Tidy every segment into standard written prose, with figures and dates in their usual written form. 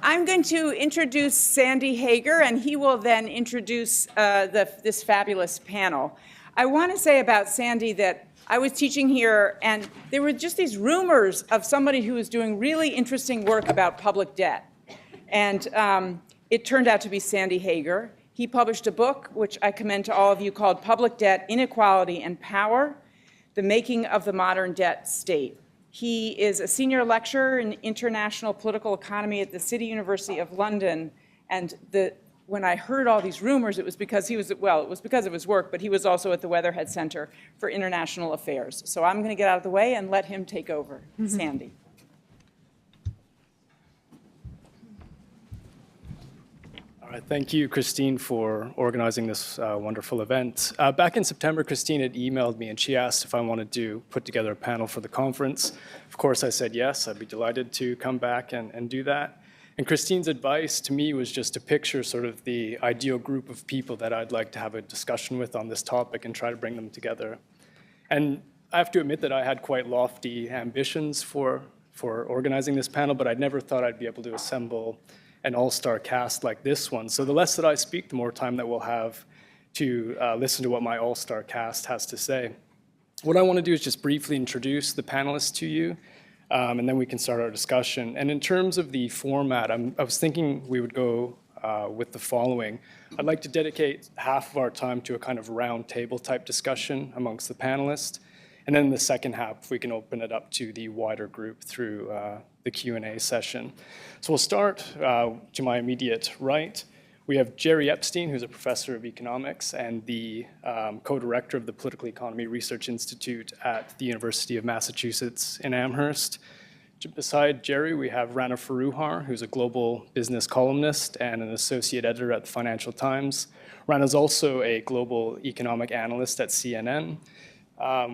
I'm going to introduce Sandy Hager, and he will then introduce this fabulous panel. I want to say about Sandy that I was teaching here, and there were just these rumors of somebody who was doing really interesting work about public debt. And it turned out to be Sandy Hager. He published a book, which I commend to all of you, called Public Debt, Inequality and Power, The Making of the Modern Debt State. He is a senior lecturer in international political economy at the City University of London. And when I heard all these rumors, it was because he was, well, it was because of his work, but he was also at the Weatherhead Center for International Affairs. So I'm going to get out of the way and let him take over. Sandy. All right, thank you, Christine, for organizing this wonderful event. Back in September, Christine had emailed me and she asked if I wanted to put together a panel for the conference. Of course, I said yes, I'd be delighted to come back and do that. And Christine's advice to me was just to picture sort of the ideal group of people that I'd like to have a discussion with on this topic and try to bring them together. And I have to admit that I had quite lofty ambitions for organizing this panel, but I'd never thought I'd be able to assemble an all-star cast like this one. So the less that I speak, the more time that we'll have to listen to what my all-star cast has to say. What I want to do is just briefly introduce the panelists to you, and then we can start our discussion. And in terms of the format, I was thinking we would go with the following. I'd like to dedicate half of our time to a kind of round table type discussion amongst the panelists. And then in the second half, we can open it up to the wider group through the Q&A session. So we'll start to my immediate right. We have Jerry Epstein, who's a professor of economics and the co-director of the Political Economy Research Institute at the University of Massachusetts in Amherst. Beside Jerry, we have Rana Foroohar, who's a global business columnist and an associate editor at the Financial Times. Rana's also a global economic analyst at CNN.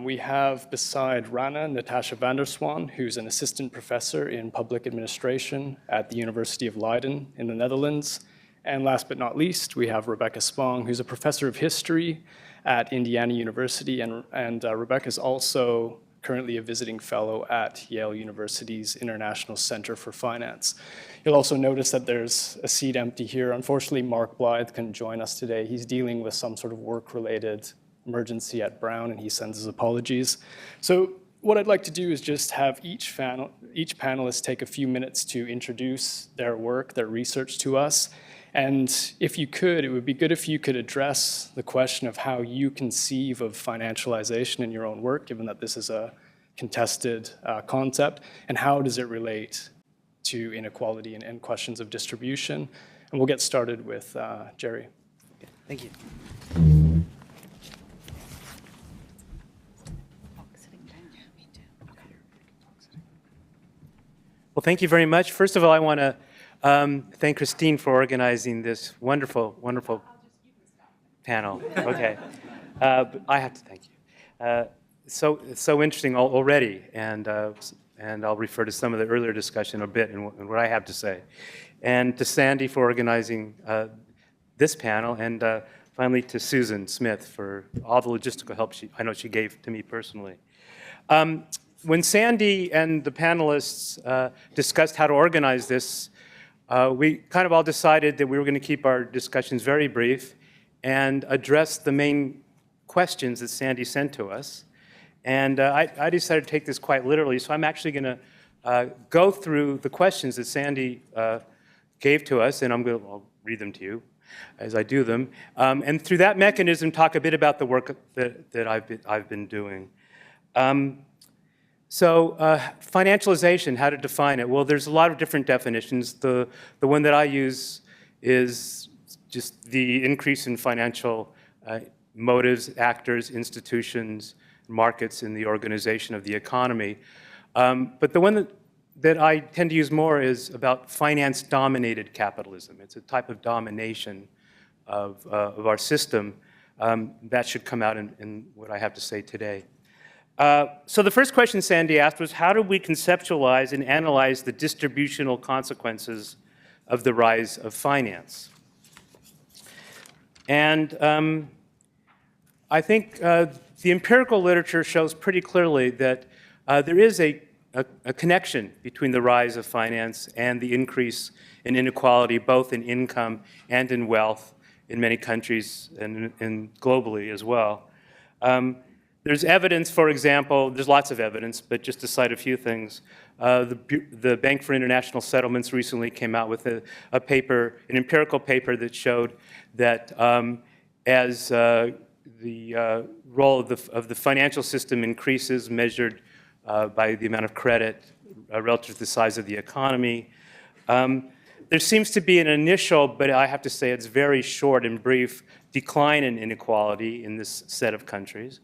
We have beside Rana, Natasha van der Swaan, who's an assistant professor in public administration at the University of Leiden in the Netherlands. And last but not least, we have Rebecca Spong, who's a professor of history at Indiana University. And Rebecca is also currently a visiting fellow at Yale University's International Center for Finance. You'll also notice that there's a seat empty here. Unfortunately, Mark Blythe couldn't join us today. He's dealing with some sort of work-related emergency at Brown, and he sends his apologies. So what I'd like to do is just have each panelist take a few minutes to introduce their work, their research to us. And if you could, it would be good if you could address the question of how you conceive of financialization in your own work, given that this is a contested concept, and how does it relate to inequality and questions of distribution. And we'll get started with Jerry. Okay, thank you. Well, thank you very much. First of all, I want to thank Christine for organizing this wonderful, wonderful panel. Okay, but I have to thank you. So interesting already, and I'll refer to some of the earlier discussion a bit and what I have to say. And to Sandy for organizing this panel, and finally to Susan Smith for all the logistical help I know she gave to me personally. When Sandy and the panelists discussed how to organize this, we kind of all decided that we were going to keep our discussions very brief and address the main questions that Sandy sent to us. And I decided to take this quite literally, so I'm actually going to go through the questions that Sandy gave to us, and I'll read them to you as I do them. And through that mechanism, talk a bit about the work that I've been doing. So financialization, how to define it? Well, there's a lot of different definitions. The one that I use is just the increase in financial motives, actors, institutions, markets in the organization of the economy. But the one that I tend to use more is about finance-dominated capitalism. It's a type of domination of our system that should come out in what I have to say today. So the first question Sandy asked was, how do we conceptualize and analyze the distributional consequences of the rise of finance? And I think the empirical literature shows pretty clearly that there is a a connection between the rise of finance and the increase in inequality, both in income and in wealth in many countries and globally as well. There's evidence, for example, there's lots of evidence, but just to cite a few things. The Bank for International Settlements recently came out with a paper, an empirical paper that showed that as the role of the financial system increases, measured by the amount of credit relative to the size of the economy, there seems to be an initial, but I have to say it's very short and brief, decline in inequality in this set of countries.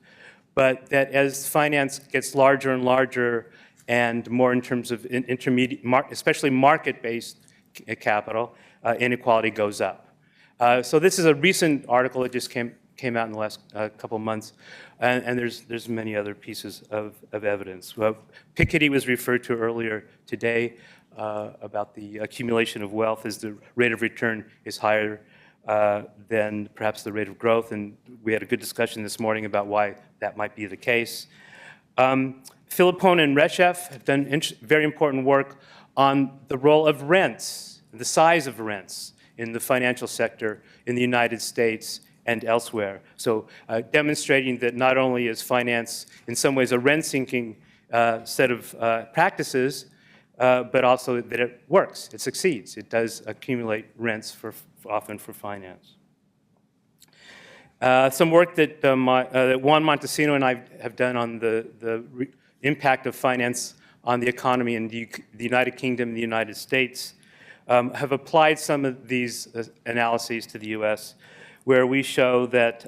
But that as finance gets larger and larger and more in terms of intermediate, especially market-based capital, inequality goes up. So this is a recent article that just came out in the last couple months, and there's many other pieces of evidence. Well, Piketty was referred to earlier today about the accumulation of wealth as the rate of return is higher than perhaps the rate of growth, and we had a good discussion this morning about why that might be the case. Philippone and Resheff have done very important work on the role of rents, the size of rents in the financial sector in the United States and elsewhere. So demonstrating that not only is finance in some ways a rent-sinking set of practices, but also that it works, it succeeds. It does accumulate rents often for finance. Some work that Juan Montesino and I have done on the impact of finance on the economy in the United Kingdom and the United States have applied some of these analyses to the US, where we show that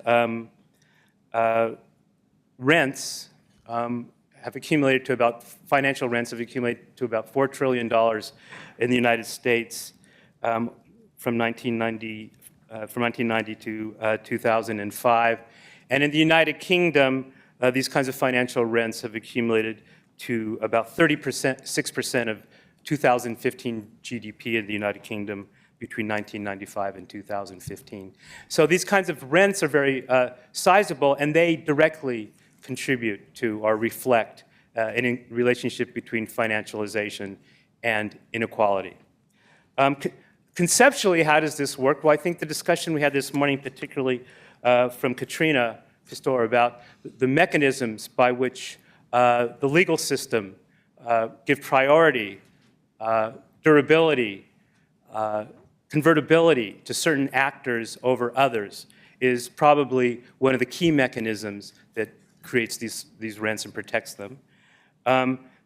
rents have accumulated to about, financial rents have accumulated to about $4 trillion in the United States from 1990 to 2005. And in the United Kingdom, these kinds of financial rents have accumulated to about 6% of 2015 GDP in the United Kingdom between 1995 and 2015. So these kinds of rents are very sizable, and they directly contribute to or reflect a relationship between financialization and inequality. Conceptually, how does this work? Well, I think the discussion we had this morning, particularly from Katrina Pistor, about the mechanisms by which the legal system give priority, durability, convertibility to certain actors over others is probably one of the key mechanisms that creates these rents and protects them.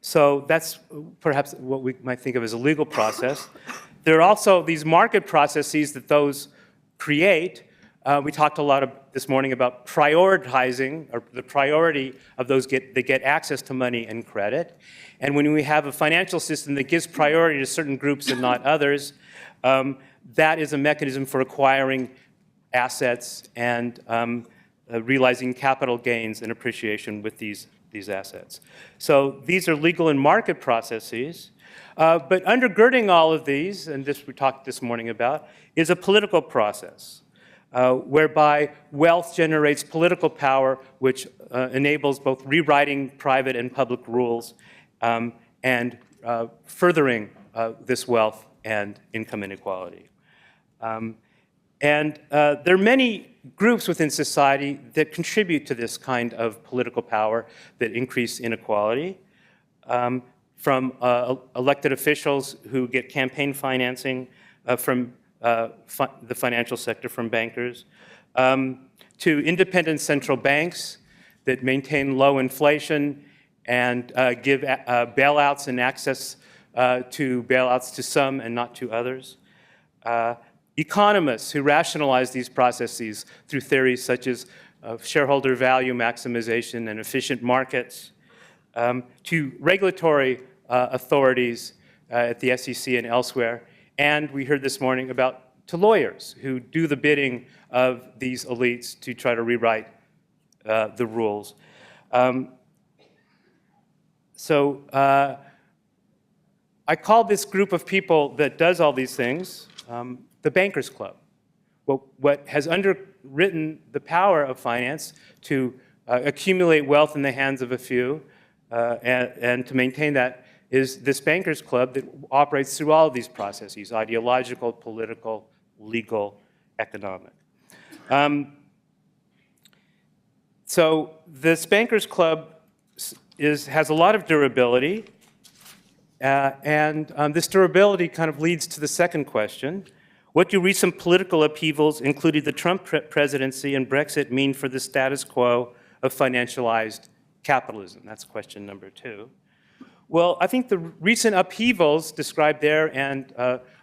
So that's perhaps what we might think of as a legal process. There are also these market processes that those create. We talked a lot this morning about prioritizing, or the priority of those that get access to money and credit. And when we have a financial system that gives priority to certain groups and not others, that is a mechanism for acquiring assets and realizing capital gains and appreciation with these assets. So these are legal and market processes. But undergirding all of these, and this we talked this morning about, is a political process whereby wealth generates political power, which enables both rewriting private and public rules and furthering this wealth and income inequality. And there are many groups within society that contribute to this kind of political power that increase inequality, from elected officials who get campaign financing from the financial sector, from bankers, to independent central banks that maintain low inflation and give bailouts and access to bailouts to some and not to others. Economists who rationalize these processes through theories such as shareholder value maximization and efficient markets, to regulatory authorities at the SEC and elsewhere, and we heard this morning to lawyers who do the bidding of these elites to try to rewrite the rules. So I call this group of people that does all these things the Bankers Club. What has underwritten the power of finance to accumulate wealth in the hands of a few and to maintain that is this bankers club that operates through all of these processes: ideological, political, legal, economic. So this bankers club has a lot of durability, and this durability kind of leads to the second question. What do recent political upheavals, including the Trump presidency and Brexit, mean for the status quo of financialized capitalism? That's question number 2. Well, I think the recent upheavals described there and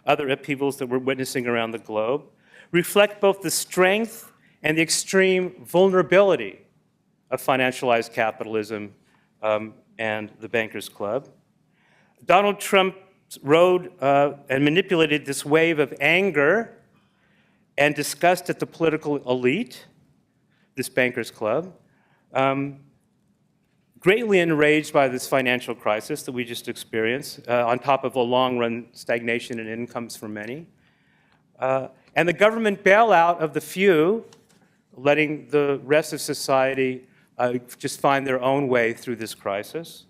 other upheavals that we're witnessing around the globe reflect both the strength and the extreme vulnerability of financialized capitalism and the bankers club. Donald Trump rode and manipulated this wave of anger and disgust at the political elite, this bankers club, greatly enraged by this financial crisis that we just experienced, on top of a long-run stagnation in incomes for many. And the government bailout of the few, letting the rest of society just find their own way through this crisis.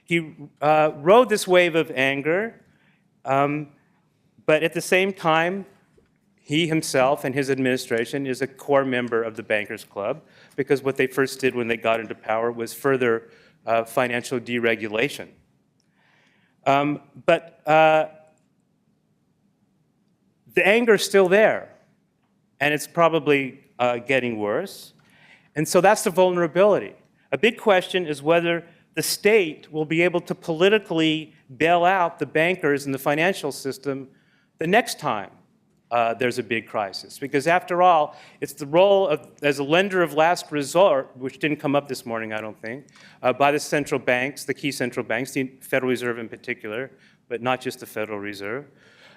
He rode this wave of anger, but at the same time, he himself and his administration is a core member of the bankers club, because what they first did when they got into power was further financial deregulation. But the anger is still there, and it's probably getting worse. And so that's the vulnerability. A big question is whether the state will be able to politically bail out the bankers and the financial system the next time there's a big crisis. Because after all, it's the role of, as a lender of last resort, which didn't come up this morning, I don't think, by the central banks, the key central banks, the Federal Reserve in particular, but not just the Federal Reserve.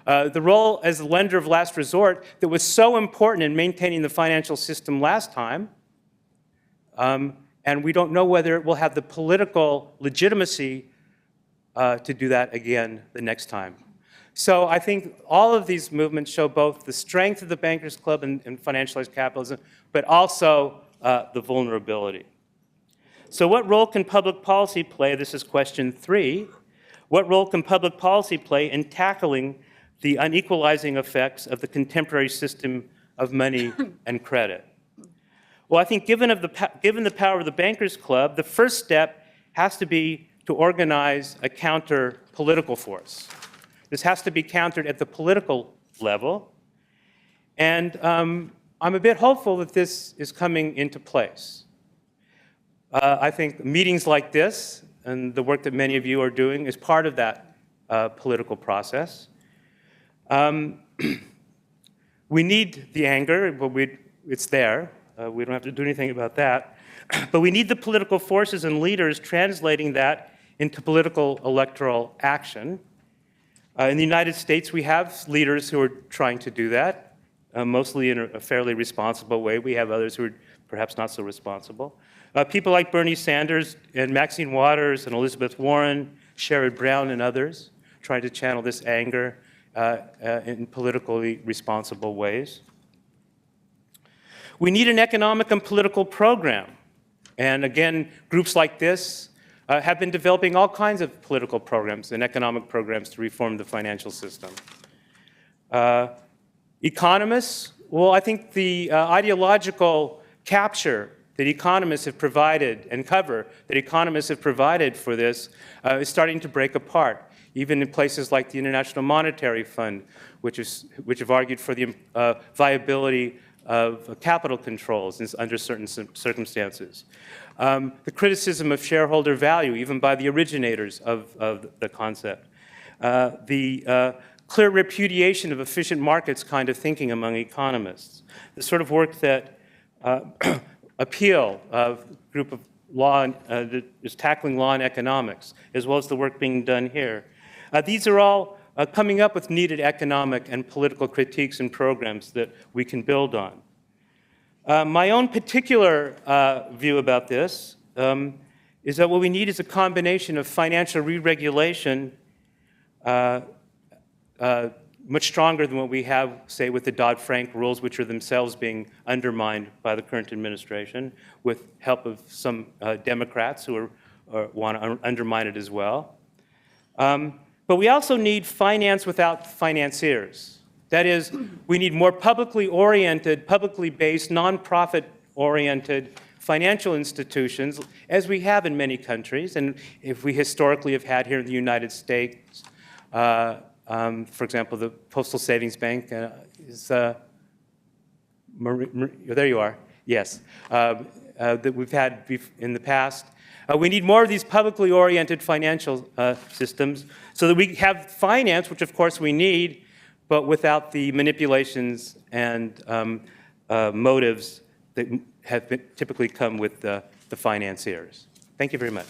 The role as a lender of last resort that was so important in maintaining the financial system last time, and we don't know whether it will have the political legitimacy to do that again the next time. So I think all of these movements show both the strength of the bankers club and financialized capitalism, but also the vulnerability. So what role can public policy play? This is question 3. What role can public policy play in tackling the unequalizing effects of the contemporary system of money and credit? Well, I think given the power of the bankers club, the first step has to be to organize a counter-political force. This has to be countered at the political level. And I'm a bit hopeful that this is coming into place. I think meetings like this and the work that many of you are doing is part of that political process. We need the anger, but it's there. We don't have to do anything about that. But we need the political forces and leaders translating that into political electoral action. In the United States, we have leaders who are trying to do that, mostly in a fairly responsible way. We have others who are perhaps not so responsible. People like Bernie Sanders and Maxine Waters and Elizabeth Warren, Sherrod Brown and others, trying to channel this anger in politically responsible ways. We need an economic and political program. And again, groups like this have been developing all kinds of political programs and economic programs to reform the financial system. Economists, well, I think the ideological capture that economists have provided and cover that economists have provided for this is starting to break apart, even in places like the International Monetary Fund, which have argued for the viability of capital controls under certain circumstances. The criticism of shareholder value, even by the originators of the concept. The clear repudiation of efficient markets kind of thinking among economists. The sort of work that Appeal, a group of law that is tackling law and economics, as well as the work being done here. These are all coming up with needed economic and political critiques and programs that we can build on. My own particular view about this is that what we need is a combination of financial re-regulation much stronger than what we have, say, with the Dodd-Frank rules, which are themselves being undermined by the current administration, with help of some Democrats who want to undermine it as well. But we also need finance without financiers. That is, we need more publicly oriented, publicly based, nonprofit-oriented financial institutions, as we have in many countries, and if we historically have had here in the United States. For example, the Postal Savings Bank is, there you are, yes, that we've had in the past. We need more of these publicly oriented financial systems so that we have finance, which of course we need, but without the manipulations and motives that have typically come with the financiers. Thank you very much.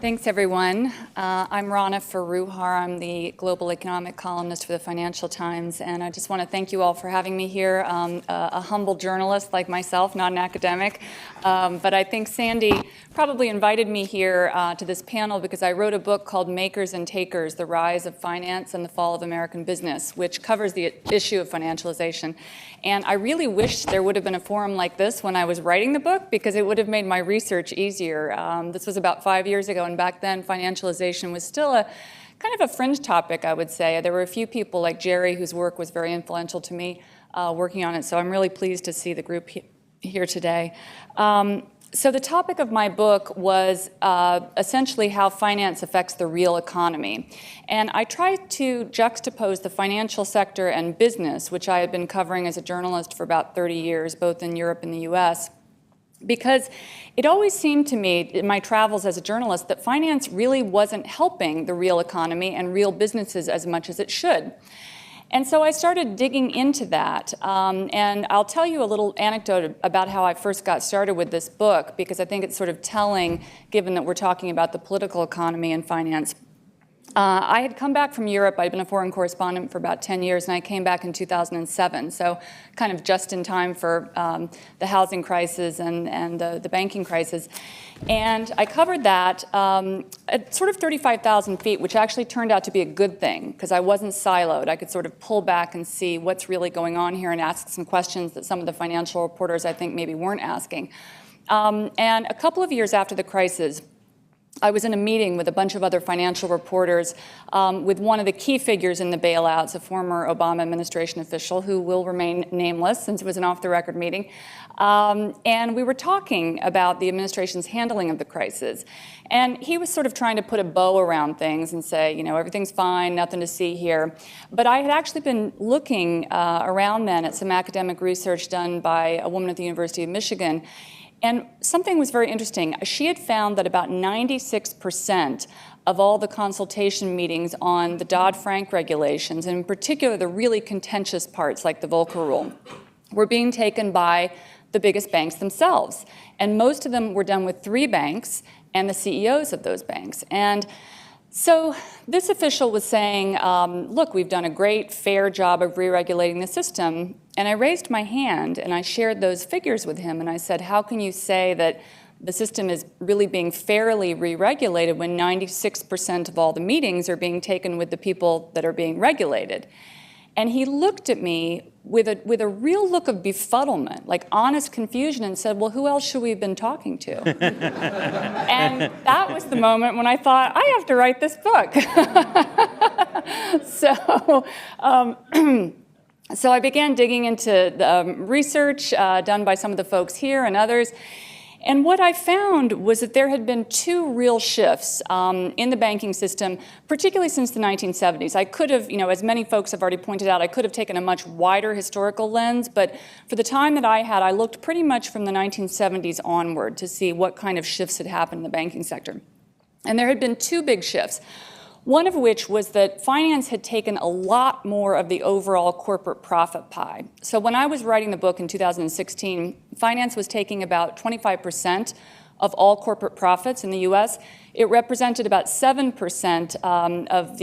Thanks, everyone. I'm Rana Foroohar. I'm the global economic columnist for the Financial Times, and I just want to thank you all for having me here. A humble journalist like myself, not an academic, but I think Sandy probably invited me here to this panel because I wrote a book called Makers and Takers, The Rise of Finance and the Fall of American Business, which covers the issue of financialization. And I really wish there would have been a forum like this when I was writing the book because it would have made my research easier. This was about 5 years ago, and back then financialization was still a kind of a fringe topic, I would say. There were a few people like Jerry, whose work was very influential to me, working on it. So I'm really pleased to see the group here today. So the topic of my book was essentially how finance affects the real economy. And I tried to juxtapose the financial sector and business, which I had been covering as a journalist for about 30 years, both in Europe and the US, because it always seemed to me in my travels as a journalist that finance really wasn't helping the real economy and real businesses as much as it should. And so I started digging into that, and I'll tell you a little anecdote about how I first got started with this book, because I think it's sort of telling, given that we're talking about the political economy and finance. I had come back from Europe. I'd been a foreign correspondent for about 10 years, and I came back in 2007, so kind of just in time for the housing crisis and the banking crisis. And I covered that at sort of 35,000 feet, which actually turned out to be a good thing, because I wasn't siloed. I could sort of pull back and see what's really going on here and ask some questions that some of the financial reporters, I think, maybe weren't asking. And a couple of years after the crisis, I was in a meeting with a bunch of other financial reporters with one of the key figures in the bailouts, a former Obama administration official who will remain nameless since it was an off-the-record meeting. And we were talking about the administration's handling of the crisis. And he was sort of trying to put a bow around things and say, you know, everything's fine, nothing to see here. But I had actually been looking around then at some academic research done by a woman at the University of Michigan. And something was very interesting. She had found that about 96% of all the consultation meetings on the Dodd-Frank regulations, and in particular the really contentious parts like the Volcker Rule, were being taken by the biggest banks themselves. And most of them were done with 3 banks and the CEOs of those banks. And so this official was saying, look, we've done a great, fair job of re-regulating the system. And I raised my hand and I shared those figures with him. And I said, how can you say that the system is really being fairly re-regulated when 96% of all the meetings are being taken with the people that are being regulated? And he looked at me with a real look of befuddlement, like honest confusion, and said, well, who else should we have been talking to? And that was the moment when I thought, I have to write this book. So I began digging into research done by some of the folks here and others. And what I found was that there had been 2 real shifts in the banking system, particularly since the 1970s. I could have, as many folks have already pointed out, I could have taken a much wider historical lens, but for the time that I had, I looked pretty much from the 1970s onward to see what kind of shifts had happened in the banking sector. And there had been 2 big shifts. One of which was that finance had taken a lot more of the overall corporate profit pie. So when I was writing the book in 2016, finance was taking about 25% of all corporate profits in the US. It represented about 7% of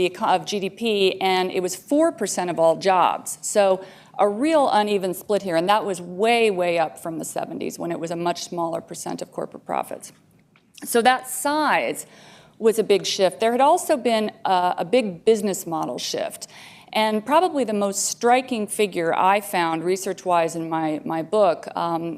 GDP, and it was 4% of all jobs. So a real uneven split here, and that was way, way up from the 70s when it was a much smaller percent of corporate profits. So that size was a big shift. There had also been a big business model shift. And probably the most striking figure I found research-wise in my book,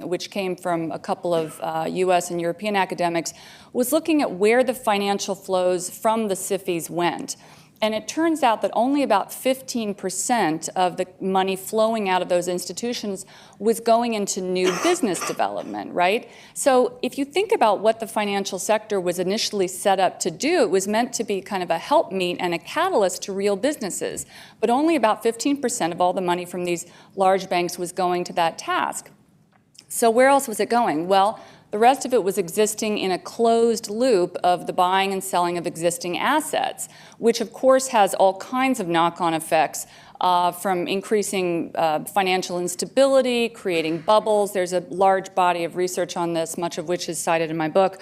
which came from a couple of US and European academics, was looking at where the financial flows from the SIFIs went. And it turns out that only about 15% of the money flowing out of those institutions was going into new business development, right? So if you think about what the financial sector was initially set up to do, it was meant to be kind of a helpmeet and a catalyst to real businesses. But only about 15% of all the money from these large banks was going to that task. So where else was it going? Well, the rest of it was existing in a closed loop of the buying and selling of existing assets, which of course has all kinds of knock-on effects from increasing financial instability, creating bubbles. There's a large body of research on this, much of which is cited in my book.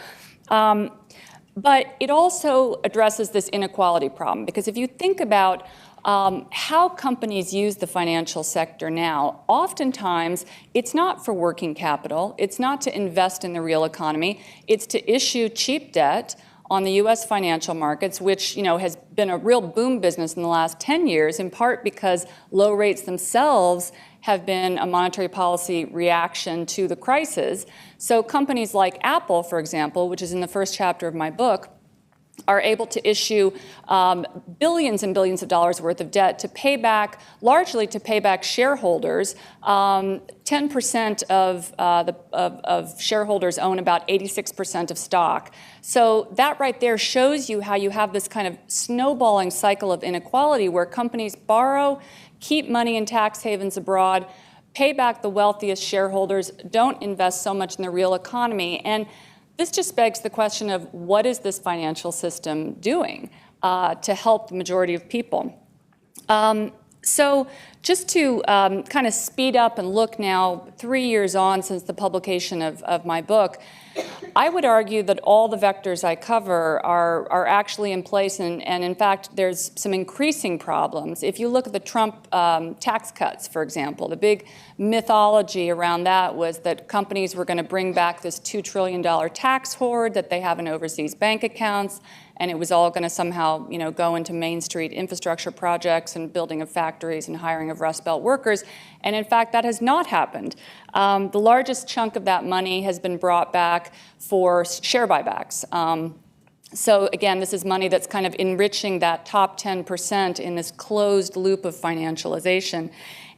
But it also addresses this inequality problem, because if you think about how companies use the financial sector now, oftentimes it's not for working capital, it's not to invest in the real economy, it's to issue cheap debt on the US financial markets, which has been a real boom business in the last 10 years, in part because low rates themselves have been a monetary policy reaction to the crisis. So companies like Apple, for example, which is in the first chapter of my book, are able to issue billions and billions of dollars worth of debt to pay back, largely to pay back shareholders. 10% of shareholders own about 86% of stock. So that right there shows you how you have this kind of snowballing cycle of inequality where companies borrow, keep money in tax havens abroad, pay back the wealthiest shareholders, don't invest so much in the real economy. And this just begs the question of what is this financial system doing to help the majority of people? So just to kind of speed up and look now 3 years on since the publication of my book, I would argue that all the vectors I cover are actually in place, and in fact, there's some increasing problems. If you look at the Trump tax cuts, for example, the big mythology around that was that companies were going to bring back this $2 trillion tax hoard that they have in overseas bank accounts, and it was all going to somehow, go into Main Street infrastructure projects and building of factories and hiring of Rust Belt workers. And in fact, that has not happened. The largest chunk of that money has been brought back for share buybacks. So again, this is money that's kind of enriching that top 10% in this closed loop of financialization.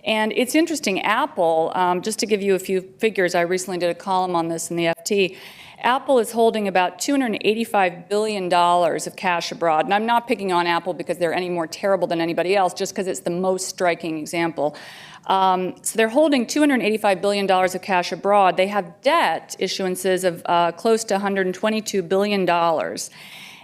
And it's interesting, Apple, just to give you a few figures, I recently did a column on this in the FT. Apple is holding about $285 billion of cash abroad. And I'm not picking on Apple because they're any more terrible than anybody else, just because it's the most striking example. So they're holding $285 billion of cash abroad. They have debt issuances of close to $122 billion.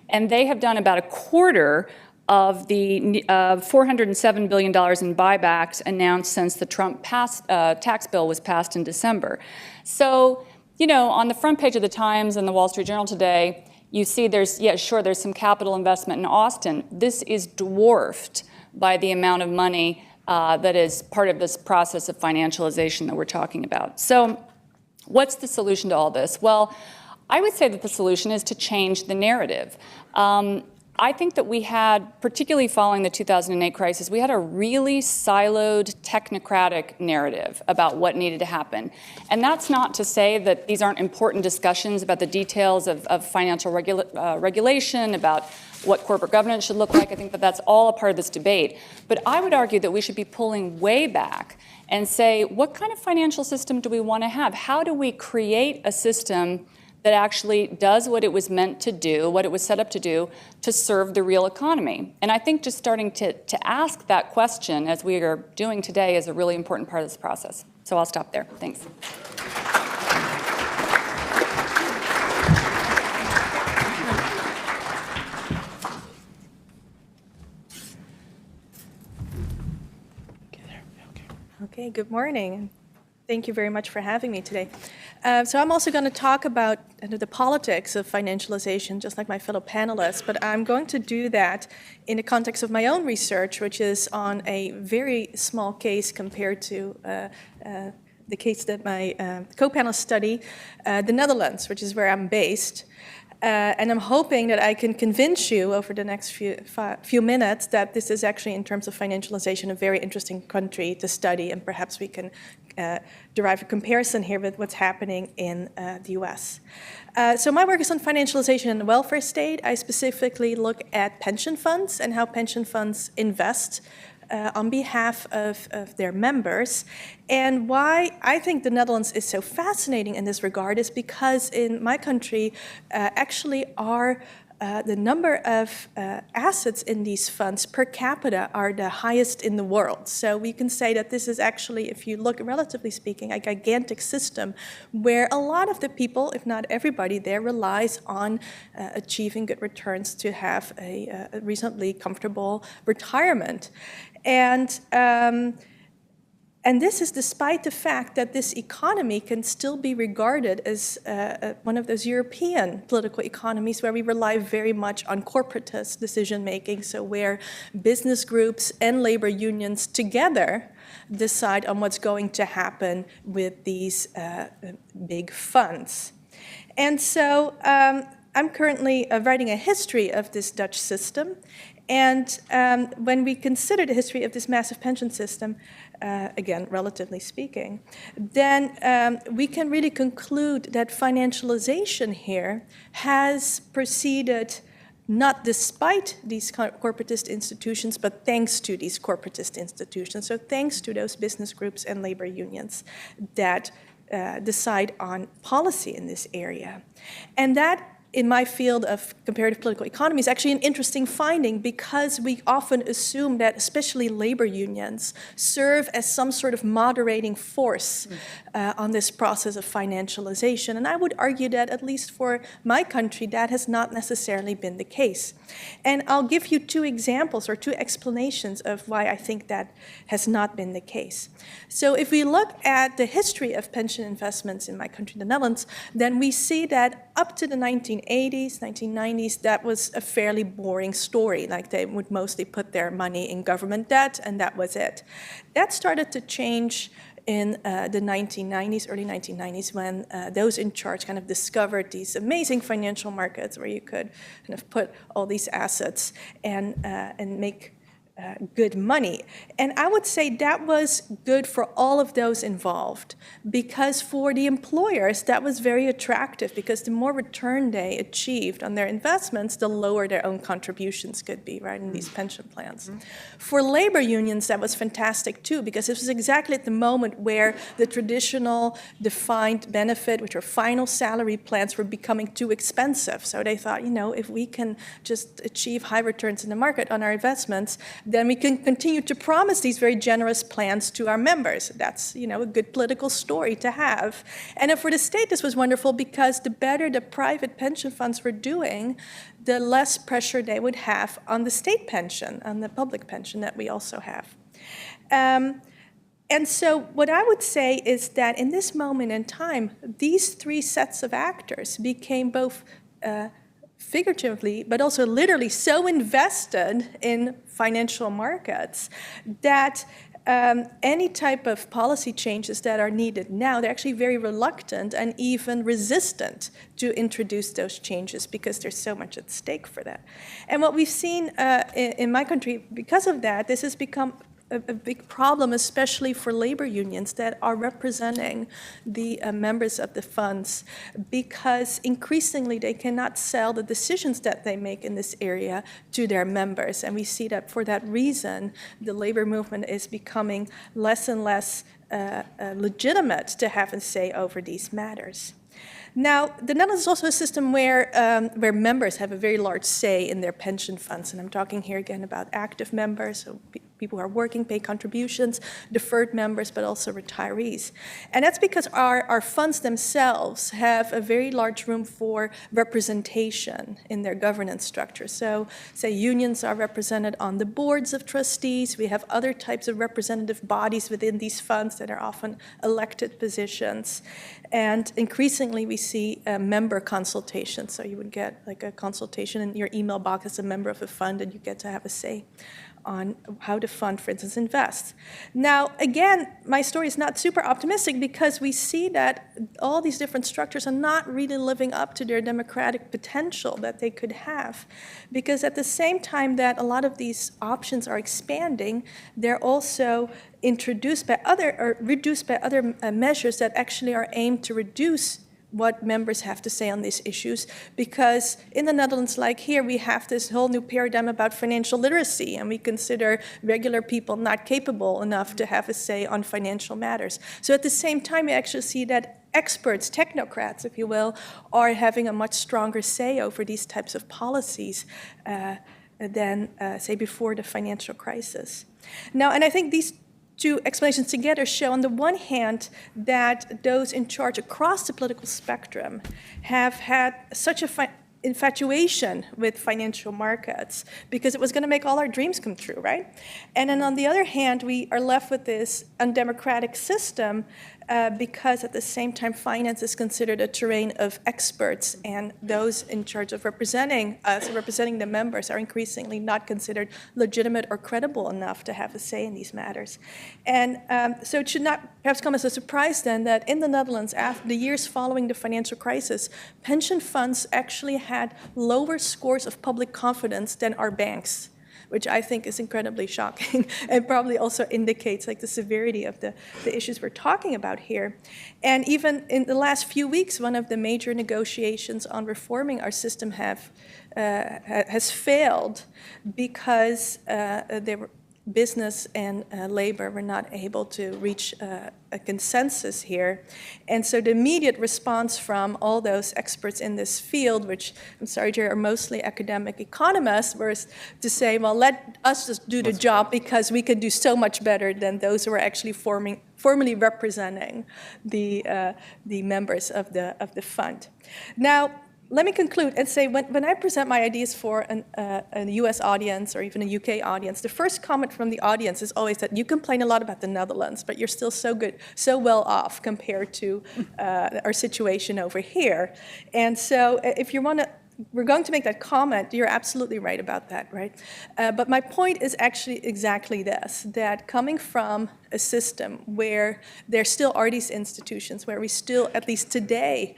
And they have done about a quarter of the $407 billion in buybacks announced since the Trump tax bill was passed in December. So, on the front page of the Times and the Wall Street Journal today, you see there's some capital investment in Austin. This is dwarfed by the amount of money that is part of this process of financialization that we're talking about. So what's the solution to all this? Well, I would say that the solution is to change the narrative. I think that we had, particularly following the 2008 crisis, we had a really siloed, technocratic narrative about what needed to happen. And that's not to say that these aren't important discussions about the details of financial regulation, about what corporate governance should look like. I think that that's all a part of this debate. But I would argue that we should be pulling way back and say, what kind of financial system do we want to have? How do we create a system that actually does what it was meant to do, what it was set up to do, to serve the real economy? And I think just starting to ask that question, as we are doing today, is a really important part of this process. So I'll stop there. Thanks. Okay, good morning. Thank you very much for having me today. So I'm also going to talk about the politics of financialization, just like my fellow panelists, but I'm going to do that in the context of my own research, which is on a very small case compared to the case that my co-panelists study, the Netherlands, which is where I'm based. And I'm hoping that I can convince you over the next few minutes that this is actually, in terms of financialization, a very interesting country to study, and perhaps we can derive a comparison here with what's happening in the US. So my work is on financialization in the welfare state. I specifically look at pension funds and how pension funds invest on behalf of their members. And why I think the Netherlands is so fascinating in this regard is because in my country, actually the number of assets in these funds per capita are the highest in the world. So we can say that this is actually, if you look relatively speaking, a gigantic system where a lot of the people, if not everybody there, relies on achieving good returns to have a reasonably comfortable retirement. And this is despite the fact that this economy can still be regarded as one of those European political economies where we rely very much on corporatist decision-making, so where business groups and labor unions together decide on what's going to happen with these big funds. And so I'm currently writing a history of this Dutch system. And when we consider the history of this massive pension system, again, relatively speaking, then we can really conclude that financialization here has proceeded not despite these corporatist institutions, but thanks to these corporatist institutions. So thanks to those business groups and labor unions that decide on policy in this area. And that, in my field of comparative political economy, is actually an interesting finding because we often assume that especially labor unions serve as some sort of moderating force on this process of financialization. And I would argue that, at least for my country, that has not necessarily been the case. And I'll give you two examples or two explanations of why I think that has not been the case. So if we look at the history of pension investments in my country, the Netherlands, then we see that up to the 1980s, 1990s, that was a fairly boring story. Like, they would mostly put their money in government debt, and that was it. That started to change in the 1990s, early 1990s, when those in charge kind of discovered these amazing financial markets where you could kind of put all these assets and make good money. And I would say that was good for all of those involved, because for the employers, that was very attractive, because the more return they achieved on their investments, the lower their own contributions could be, right, in these pension plans. For labor unions, that was fantastic too, because this was exactly at the moment where the traditional defined benefit, which are final salary plans, were becoming too expensive. So they thought, you know, if we can just achieve high returns in the market on our investments, then we can continue to promise these very generous plans to our members. That's, you know, a good political story to have. And then for the state, this was wonderful, because the better the private pension funds were doing, the less pressure they would have on the state pension, on the public pension that we also have. And so what I would say is that in this moment in time, these three sets of actors became both figuratively, but also literally so invested in financial markets that any type of policy changes that are needed now, they're actually very reluctant and even resistant to introduce those changes, because there's so much at stake for that. And what we've seen in my country, because of that, this has become a big problem, especially for labor unions that are representing the members of the funds, because increasingly they cannot sell the decisions that they make in this area to their members. And we see that for that reason, the labor movement is becoming less and less legitimate to have a say over these matters. Now, the Netherlands is also a system where members have a very large say in their pension funds. And I'm talking here again about active members, so people who are working, pay contributions, deferred members, but also retirees. And that's because our funds themselves have a very large room for representation in their governance structure. So, say unions are represented on the boards of trustees. We have other types of representative bodies within these funds that are often elected positions. And increasingly, we see member consultations. So you would get like a consultation in your email box as a member of a fund, and you get to have a say on how to fund, for instance, invest. Now, again, my story is not super optimistic because we see that all these different structures are not really living up to their democratic potential that they could have. Because at the same time that a lot of these options are expanding, they're also introduced by other, or reduced by other measures that actually are aimed to reduce what members have to say on these issues, because in the Netherlands, like here, we have this whole new paradigm about financial literacy, and we consider regular people not capable enough to have a say on financial matters. So at the same time, we actually see that experts, technocrats, if you will, are having a much stronger say over these types of policies than, say, before the financial crisis. Now, and I think these two explanations together show, on the one hand, that those in charge across the political spectrum have had such a infatuation with financial markets because it was going to make all our dreams come true, right? And then on the other hand, we are left with this undemocratic system because at the same time, finance is considered a terrain of experts, and those in charge of representing us, representing the members, are increasingly not considered legitimate or credible enough to have a say in these matters. And so it should not perhaps come as a surprise then that in the Netherlands, after the years following the financial crisis, pension funds actually had lower scores of public confidence than our banks, which I think is incredibly shocking and probably also indicates like the severity of the issues we're talking about here. And even in the last few weeks, one of the major negotiations on reforming our system has failed because business and labor were not able to reach a consensus here. And so the immediate response from all those experts in this field, which I'm sorry, Jerry, are mostly academic economists, was to say, well, let us just do the job because we can do so much better than those who are actually formally representing the members of the fund. Now, let me conclude and say, when I present my ideas for a US audience or even a UK audience, the first comment from the audience is always that you complain a lot about the Netherlands, but you're still so good, so well off compared to our situation over here. And so if you want to, we're going to make that comment. You're absolutely right about that, right? But my point is actually exactly this, that coming from a system where there still are these institutions, where we still, at least today,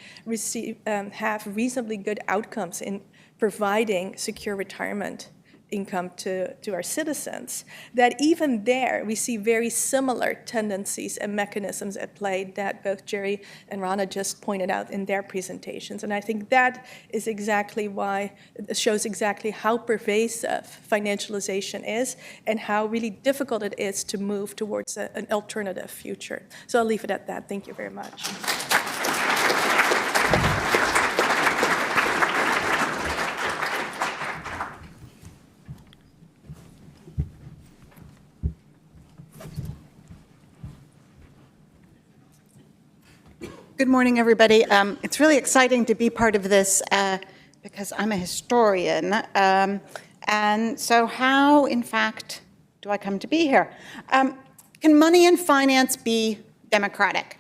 have reasonably good outcomes in providing secure retirement income to our citizens, that even there we see very similar tendencies and mechanisms at play that both Jerry and Rana just pointed out in their presentations. And I think that is exactly why it shows exactly how pervasive financialization is and how really difficult it is to move towards an alternative future. So I'll leave it at that. Thank you very much. Good morning, everybody. It's really exciting to be part of this because I'm a historian. And so how, in fact, do I come to be here? Can money and finance be democratic?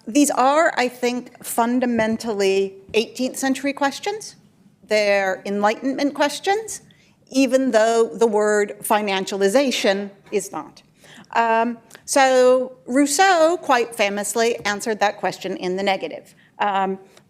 These are, I think, fundamentally 18th century questions. They're Enlightenment questions, even though the word financialization is not. So Rousseau quite famously answered that question in the negative.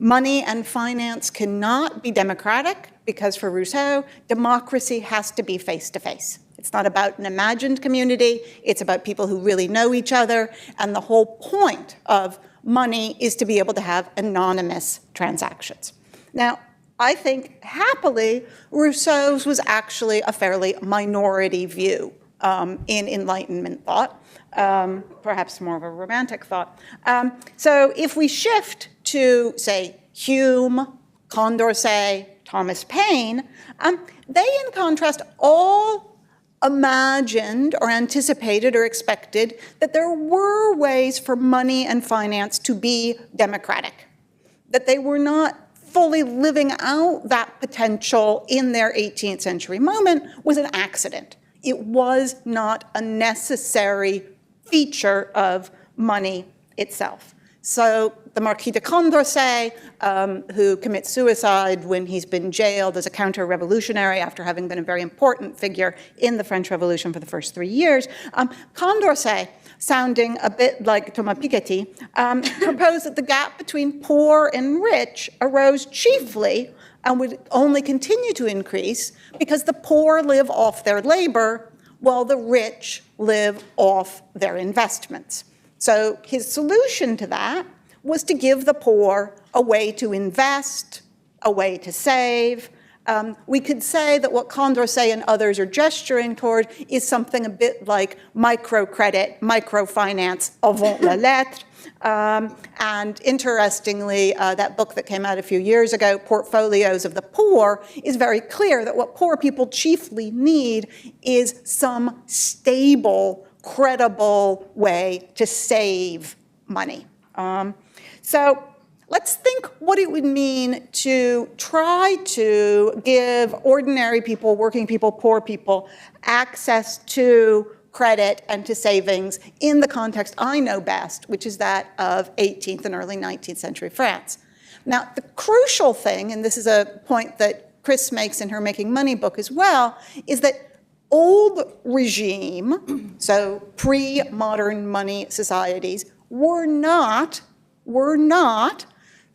Money and finance cannot be democratic because for Rousseau, democracy has to be face-to-face. It's not about an imagined community, it's about people who really know each other, and the whole point of money is to be able to have anonymous transactions. Now, I think, happily, Rousseau's was actually a fairly minority view in Enlightenment thought, perhaps more of a romantic thought. So if we shift to, say, Hume, Condorcet, Thomas Paine, they, in contrast, all imagined or anticipated or expected that there were ways for money and finance to be democratic, that they were not fully living out that potential in their 18th century moment was an accident. It was not a necessary feature of money itself. So the Marquis de Condorcet, who commits suicide when he's been jailed as a counter-revolutionary after having been a very important figure in the French Revolution for the first 3 years, Condorcet, sounding a bit like Thomas Piketty, proposed that the gap between poor and rich arose chiefly and would only continue to increase because the poor live off their labor while the rich live off their investments. So his solution to that was to give the poor a way to invest, a way to save. We could say that what Condorcet and others are gesturing toward is something a bit like microcredit, microfinance avant la lettre. And interestingly, that book that came out a few years ago, Portfolios of the Poor, is very clear that what poor people chiefly need is some stable, credible way to save money. So let's think what it would mean to try to give ordinary people, working people, poor people, access to credit and to savings in the context I know best, which is that of 18th and early 19th century France. Now, the crucial thing, and this is a point that Chris makes in her Making Money book as well, is that old regime, so pre-modern money societies, were not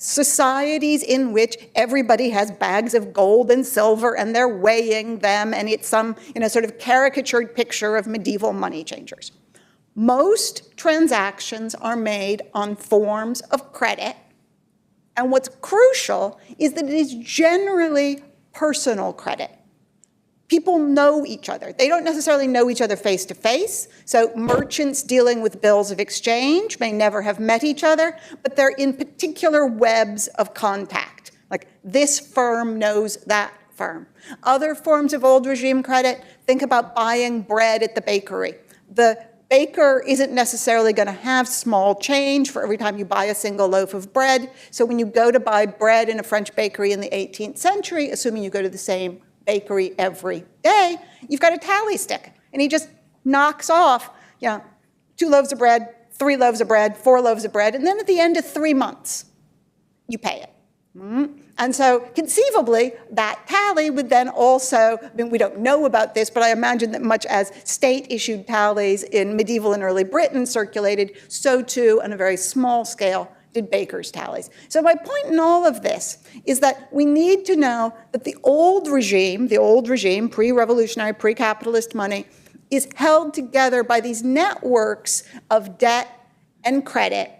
societies in which everybody has bags of gold and silver and they're weighing them and it's some sort of caricatured picture of medieval money changers. Most transactions are made on forms of credit, and what's crucial is that it is generally personal credit. People know each other. They don't necessarily know each other face to face. So merchants dealing with bills of exchange may never have met each other, but they're in particular webs of contact. Like this firm knows that firm. Other forms of old regime credit, think about buying bread at the bakery. The baker isn't necessarily going to have small change for every time you buy a single loaf of bread. So when you go to buy bread in a French bakery in the 18th century, assuming you go to the same bakery every day, you've got a tally stick. And he just knocks off 2 loaves of bread, 3 loaves of bread, 4 loaves of bread, and then at the end of 3 months, you pay it. And so conceivably, that tally would then also, we don't know about this, but I imagine that much as state-issued tallies in medieval and early Britain circulated, so too, on a very small scale, did bakers' tallies. So my point in all of this is that we need to know that the old regime, pre-revolutionary, pre-capitalist money, is held together by these networks of debt and credit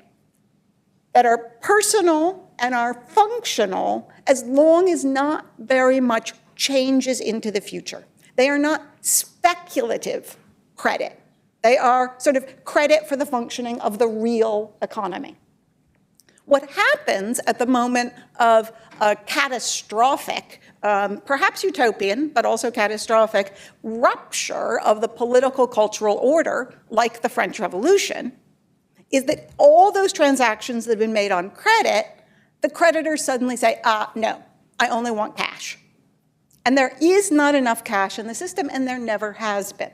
that are personal and are functional as long as not very much changes into the future. They are not speculative credit. They are sort of credit for the functioning of the real economy. What happens at the moment of a catastrophic, perhaps utopian, but also catastrophic, rupture of the political cultural order, like the French Revolution, is that all those transactions that have been made on credit, the creditors suddenly say, no, I only want cash. And there is not enough cash in the system, and there never has been.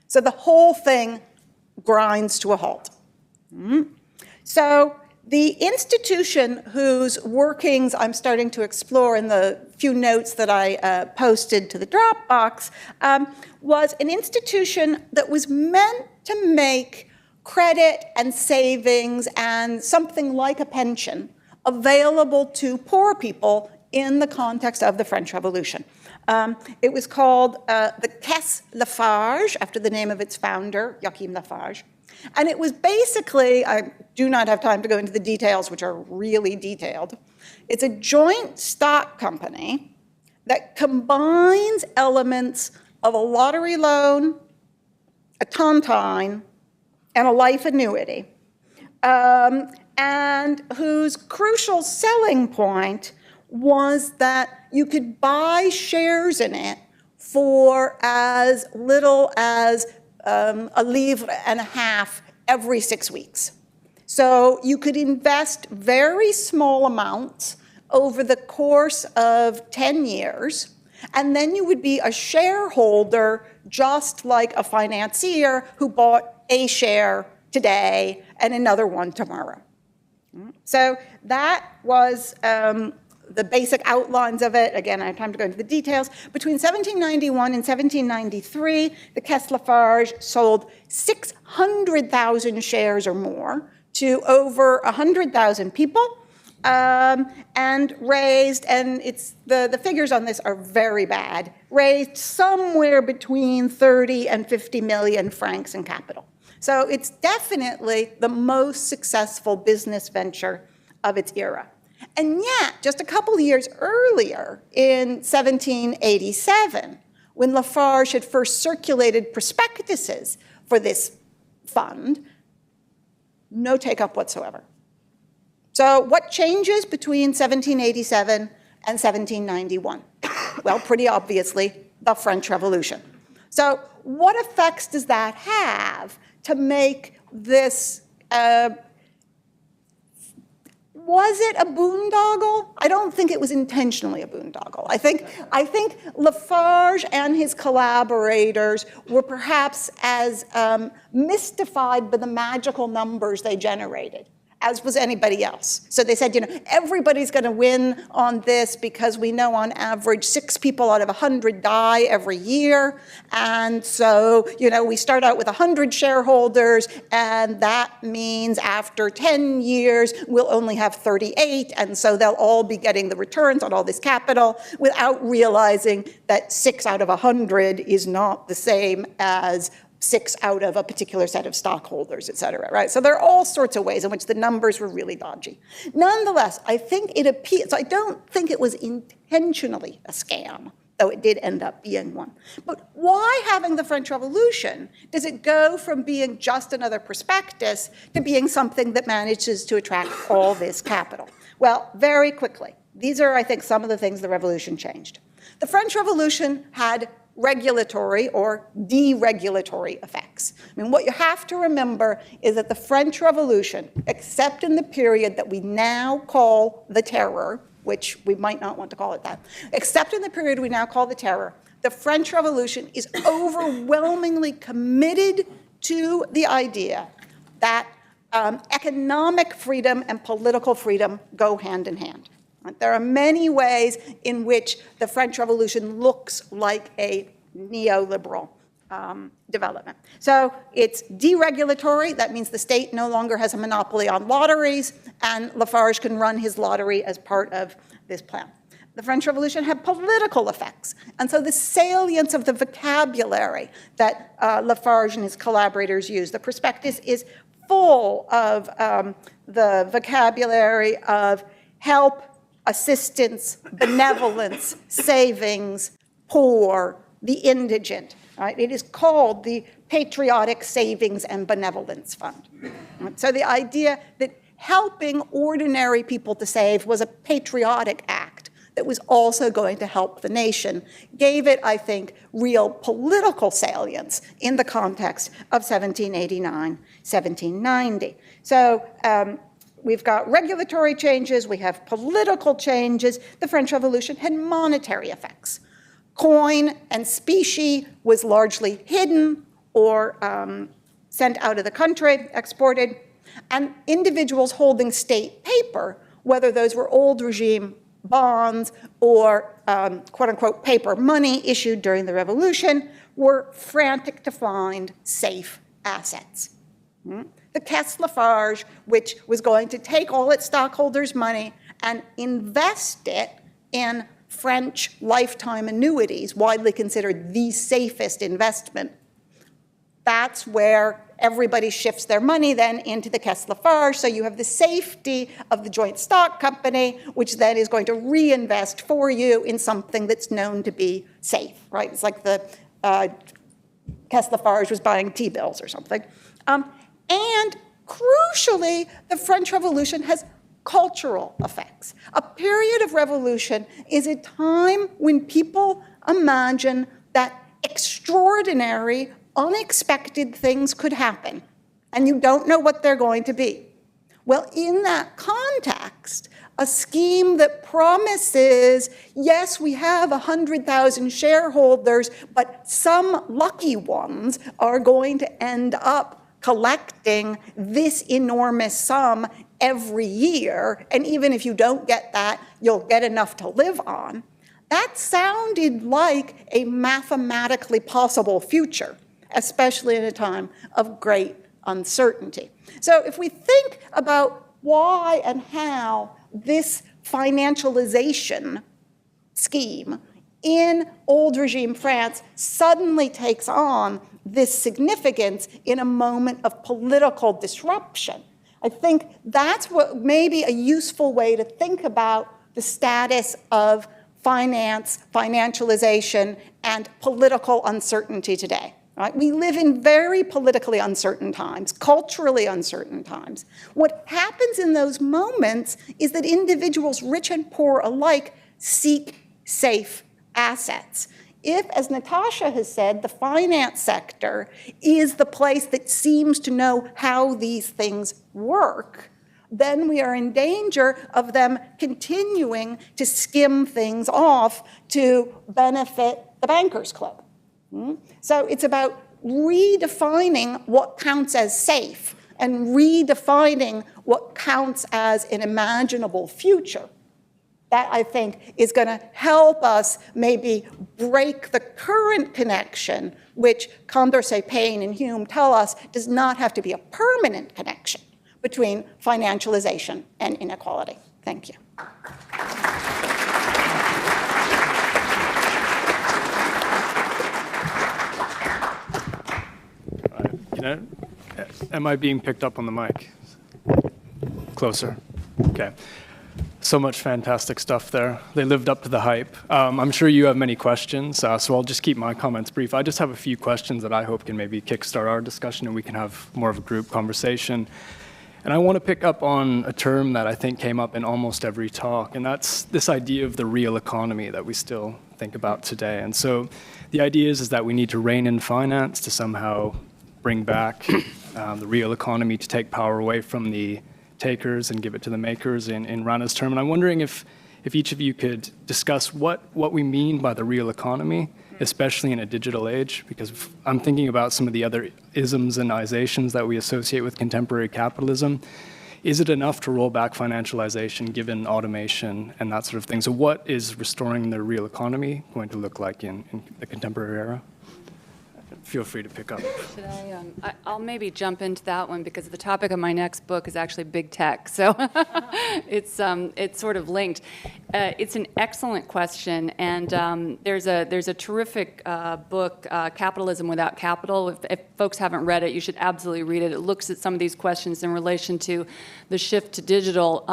So the whole thing grinds to a halt. So the institution whose workings I'm starting to explore in the few notes that I posted to the Dropbox was an institution that was meant to make credit and savings and something like a pension available to poor people in the context of the French Revolution. It was called the Kes Lafarge, after the name of its founder, Joachim Lafarge. And it was basically, I do not have time to go into the details, which are really detailed. It's a joint stock company that combines elements of a lottery loan, a tontine, and a life annuity, and whose crucial selling point was that you could buy shares in it for as little as a livre and a half every 6 weeks. So you could invest very small amounts over the course of 10 years, and then you would be a shareholder just like a financier who bought a share today and another one tomorrow. So that was the basic outlines of it. Again, I have time to go into the details. Between 1791 and 1793, the Kes Lafarge sold 600,000 shares or more to over 100,000 people, and raised, and it's the figures on this are very bad, raised somewhere between 30 and 50 million francs in capital. So it's definitely the most successful business venture of its era. And yet, just a couple of years earlier, in 1787, when Lafarge had first circulated prospectuses for this fund, no take-up whatsoever. So what changes between 1787 and 1791? Well, pretty obviously, the French Revolution. So what effects does that have to make this, was it a boondoggle? I don't think it was intentionally a boondoggle. I think Lafarge and his collaborators were perhaps as mystified by the magical numbers they generated as was anybody else. So they said, everybody's going to win on this because we know on average 6 people out of 100 die every year. And so, we start out with 100 shareholders, and that means after 10 years, we'll only have 38. And so they'll all be getting the returns on all this capital without realizing that 6 out of 100 is not the same as 6 out of a particular set of stockholders, et cetera, right? So there are all sorts of ways in which the numbers were really dodgy. Nonetheless, I think it appears, so I don't think it was intentionally a scam, though it did end up being one. But why, having the French Revolution, does it go from being just another prospectus to being something that manages to attract all this capital? Well, very quickly. These are, I think, some of the things the revolution changed. The French Revolution had regulatory or deregulatory effects. What you have to remember is that the French Revolution, except in the period that we now call the Terror, which we might not want to call it that, except in the period we now call the Terror, the French Revolution is overwhelmingly committed to the idea that economic freedom and political freedom go hand in hand. There are many ways in which the French Revolution looks like a neoliberal development. So it's deregulatory. That means the state no longer has a monopoly on lotteries, and Lafarge can run his lottery as part of this plan. The French Revolution had political effects. And so the salience of the vocabulary that Lafarge and his collaborators used, the prospectus is full of the vocabulary of help, assistance, benevolence, savings, poor, the indigent. Right? It is called the Patriotic Savings and Benevolence Fund. Right? So the idea that helping ordinary people to save was a patriotic act that was also going to help the nation gave it, I think, real political salience in the context of 1789, 1790. So we've got regulatory changes, we have political changes. The French Revolution had monetary effects. Coin and specie was largely hidden or sent out of the country, exported. And individuals holding state paper, whether those were old regime bonds or quote unquote paper money issued during the revolution, were frantic to find safe assets. The Kes Lafarge, which was going to take all its stockholders' money and invest it in French lifetime annuities, widely considered the safest investment. That's where everybody shifts their money then into the Kes Lafarge. So you have the safety of the joint stock company, which then is going to reinvest for you in something that's known to be safe, right? It's like the Kes Lafarge was buying T-bills or something. And crucially, the French Revolution has cultural effects. A period of revolution is a time when people imagine that extraordinary, unexpected things could happen, and you don't know what they're going to be. Well, in that context, a scheme that promises, yes, we have 100,000 shareholders, but some lucky ones are going to end up collecting this enormous sum every year, and even if you don't get that, you'll get enough to live on, that sounded like a mathematically possible future, especially in a time of great uncertainty. So if we think about why and how this financialization scheme in old regime France suddenly takes on this significance in a moment of political disruption, I think that's what may be a useful way to think about the status of finance, financialization, and political uncertainty today. Right? We live in very politically uncertain times, culturally uncertain times. What happens in those moments is that individuals, rich and poor alike, seek safe assets. If, as Natasha has said, the finance sector is the place that seems to know how these things work, then we are in danger of them continuing to skim things off to benefit the bankers club. So it's about redefining what counts as safe and redefining what counts as an imaginable future. That, I think, is going to help us maybe break the current connection, which Condorcet, Payne, and Hume tell us does not have to be a permanent connection between financialization and inequality. Thank you. Am I being picked up on the mic? Closer. Okay. So much fantastic stuff there. They lived up to the hype. I'm sure you have many questions, so I'll just keep my comments brief. I just have a few questions that I hope can maybe kickstart our discussion and we can have more of a group conversation. And I want to pick up on a term that I think came up in almost every talk, and that's this idea of the real economy that we still think about today. And so the idea is that we need to rein in finance to somehow bring back the real economy, to take power away from the takers and give it to the makers in Rana's term. And I'm wondering if each of you could discuss what we mean by the real economy, especially in a digital age, because I'm thinking about some of the other isms and izations that we associate with contemporary capitalism. Is it enough to roll back financialization given automation and that sort of thing? So what is restoring the real economy going to look like in the contemporary era? Feel free to pick up. Should I'll maybe jump into that one because the topic of my next book is actually big tech, so it's sort of linked. It's an excellent question, and there's a terrific book, Capitalism Without Capital. If folks haven't read it, you should absolutely read it. It looks at some of these questions in relation to the shift to digital.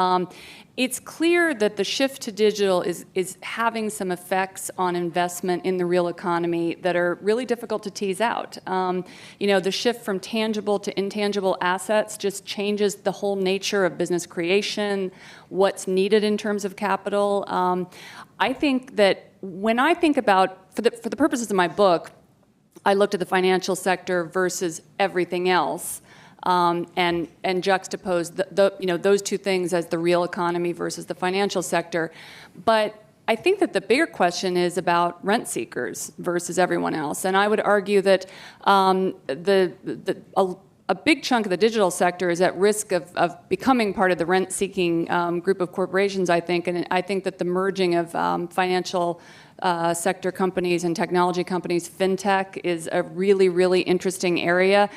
It's clear that the shift to digital is having some effects on investment in the real economy that are really difficult to tease out. The shift from tangible to intangible assets just changes the whole nature of business creation, what's needed in terms of capital. I think that when I think about, for the purposes of my book, I looked at the financial sector versus everything else. And juxtapose those two things as the real economy versus the financial sector. But I think that the bigger question is about rent seekers versus everyone else. And I would argue that a big chunk of the digital sector is at risk of becoming part of the rent-seeking group of corporations, I think. And I think that the merging of financial sector companies and technology companies, fintech, is a really, really interesting area.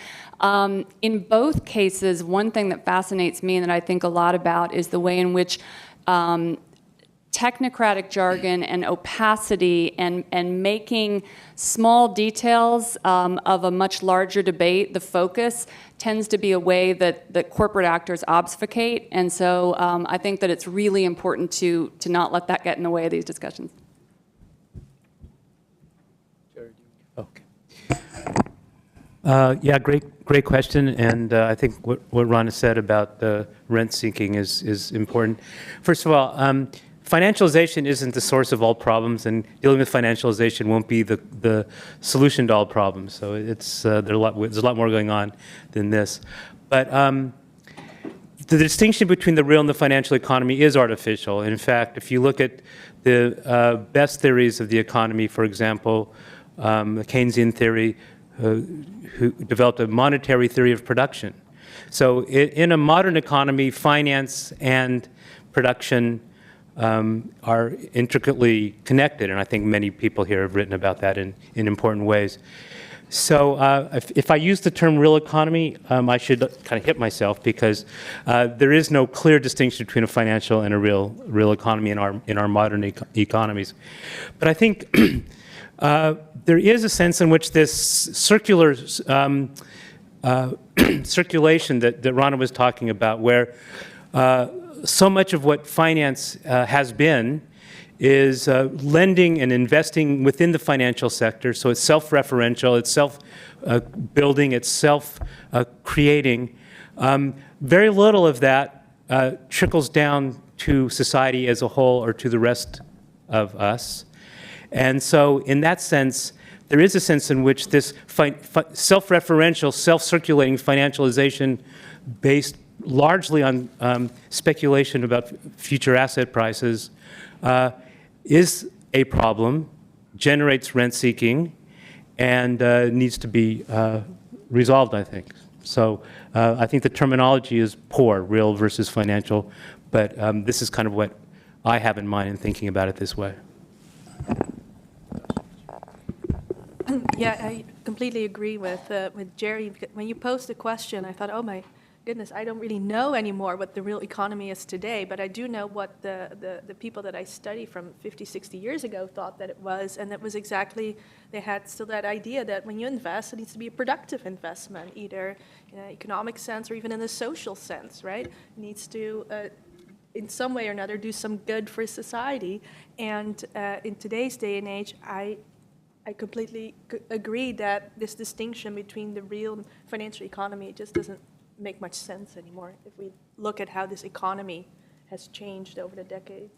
In both cases, one thing that fascinates me and that I think a lot about is the way in which technocratic jargon and opacity and making small details of a much larger debate the focus tends to be a way that corporate actors obfuscate. And so I think that it's really important to not let that get in the way of these discussions. Okay. Yeah, great question, and I think what Rana said about the rent seeking is important. First of all, financialization isn't the source of all problems, and dealing with financialization won't be the solution to all problems. So there's a lot more going on than this. But the distinction between the real and the financial economy is artificial. In fact, if you look at the best theories of the economy, for example, the Keynesian theory, who developed a monetary theory of production. So in a modern economy, finance and production are intricately connected, and I think many people here have written about that in important ways. So if I use the term real economy, I should kind of hit myself, because there is no clear distinction between a financial and a real economy in our modern economies. But I think there is a sense in which this circular circulation that Rana was talking about, where so much of what finance has been is lending and investing within the financial sector. So it's self-referential, it's self-building, it's self-creating. Very little of that trickles down to society as a whole or to the rest of us. And so in that sense, there is a sense in which this self-referential, self-circulating financialization based largely on speculation about future asset prices is a problem, generates rent-seeking, and needs to be resolved, I think. So I think the terminology is poor, real versus financial, but this is kind of what I have in mind in thinking about it this way. Yeah, I completely agree with Jerry. When you posed the question, I thought, oh my goodness, I don't really know anymore what the real economy is today, but I do know what the people that I study from 50, 60 years ago thought that it was, and it was exactly, they had still that idea that when you invest, it needs to be a productive investment, either in an economic sense or even in a social sense, right? It needs to, in some way or another, do some good for society, and in today's day and age, I completely agree that this distinction between the real and financial economy just doesn't make much sense anymore if we look at how this economy has changed over the decades.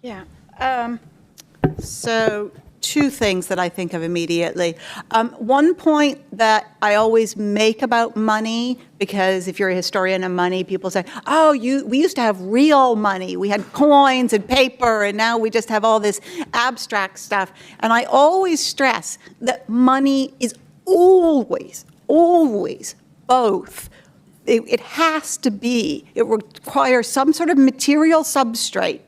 Yeah. So two things that I think of immediately. One point that I always make about money, because if you're a historian of money, people say, oh, we used to have real money. We had coins and paper, and now we just have all this abstract stuff. And I always stress that money is always both. It has to be. It requires some sort of material substrate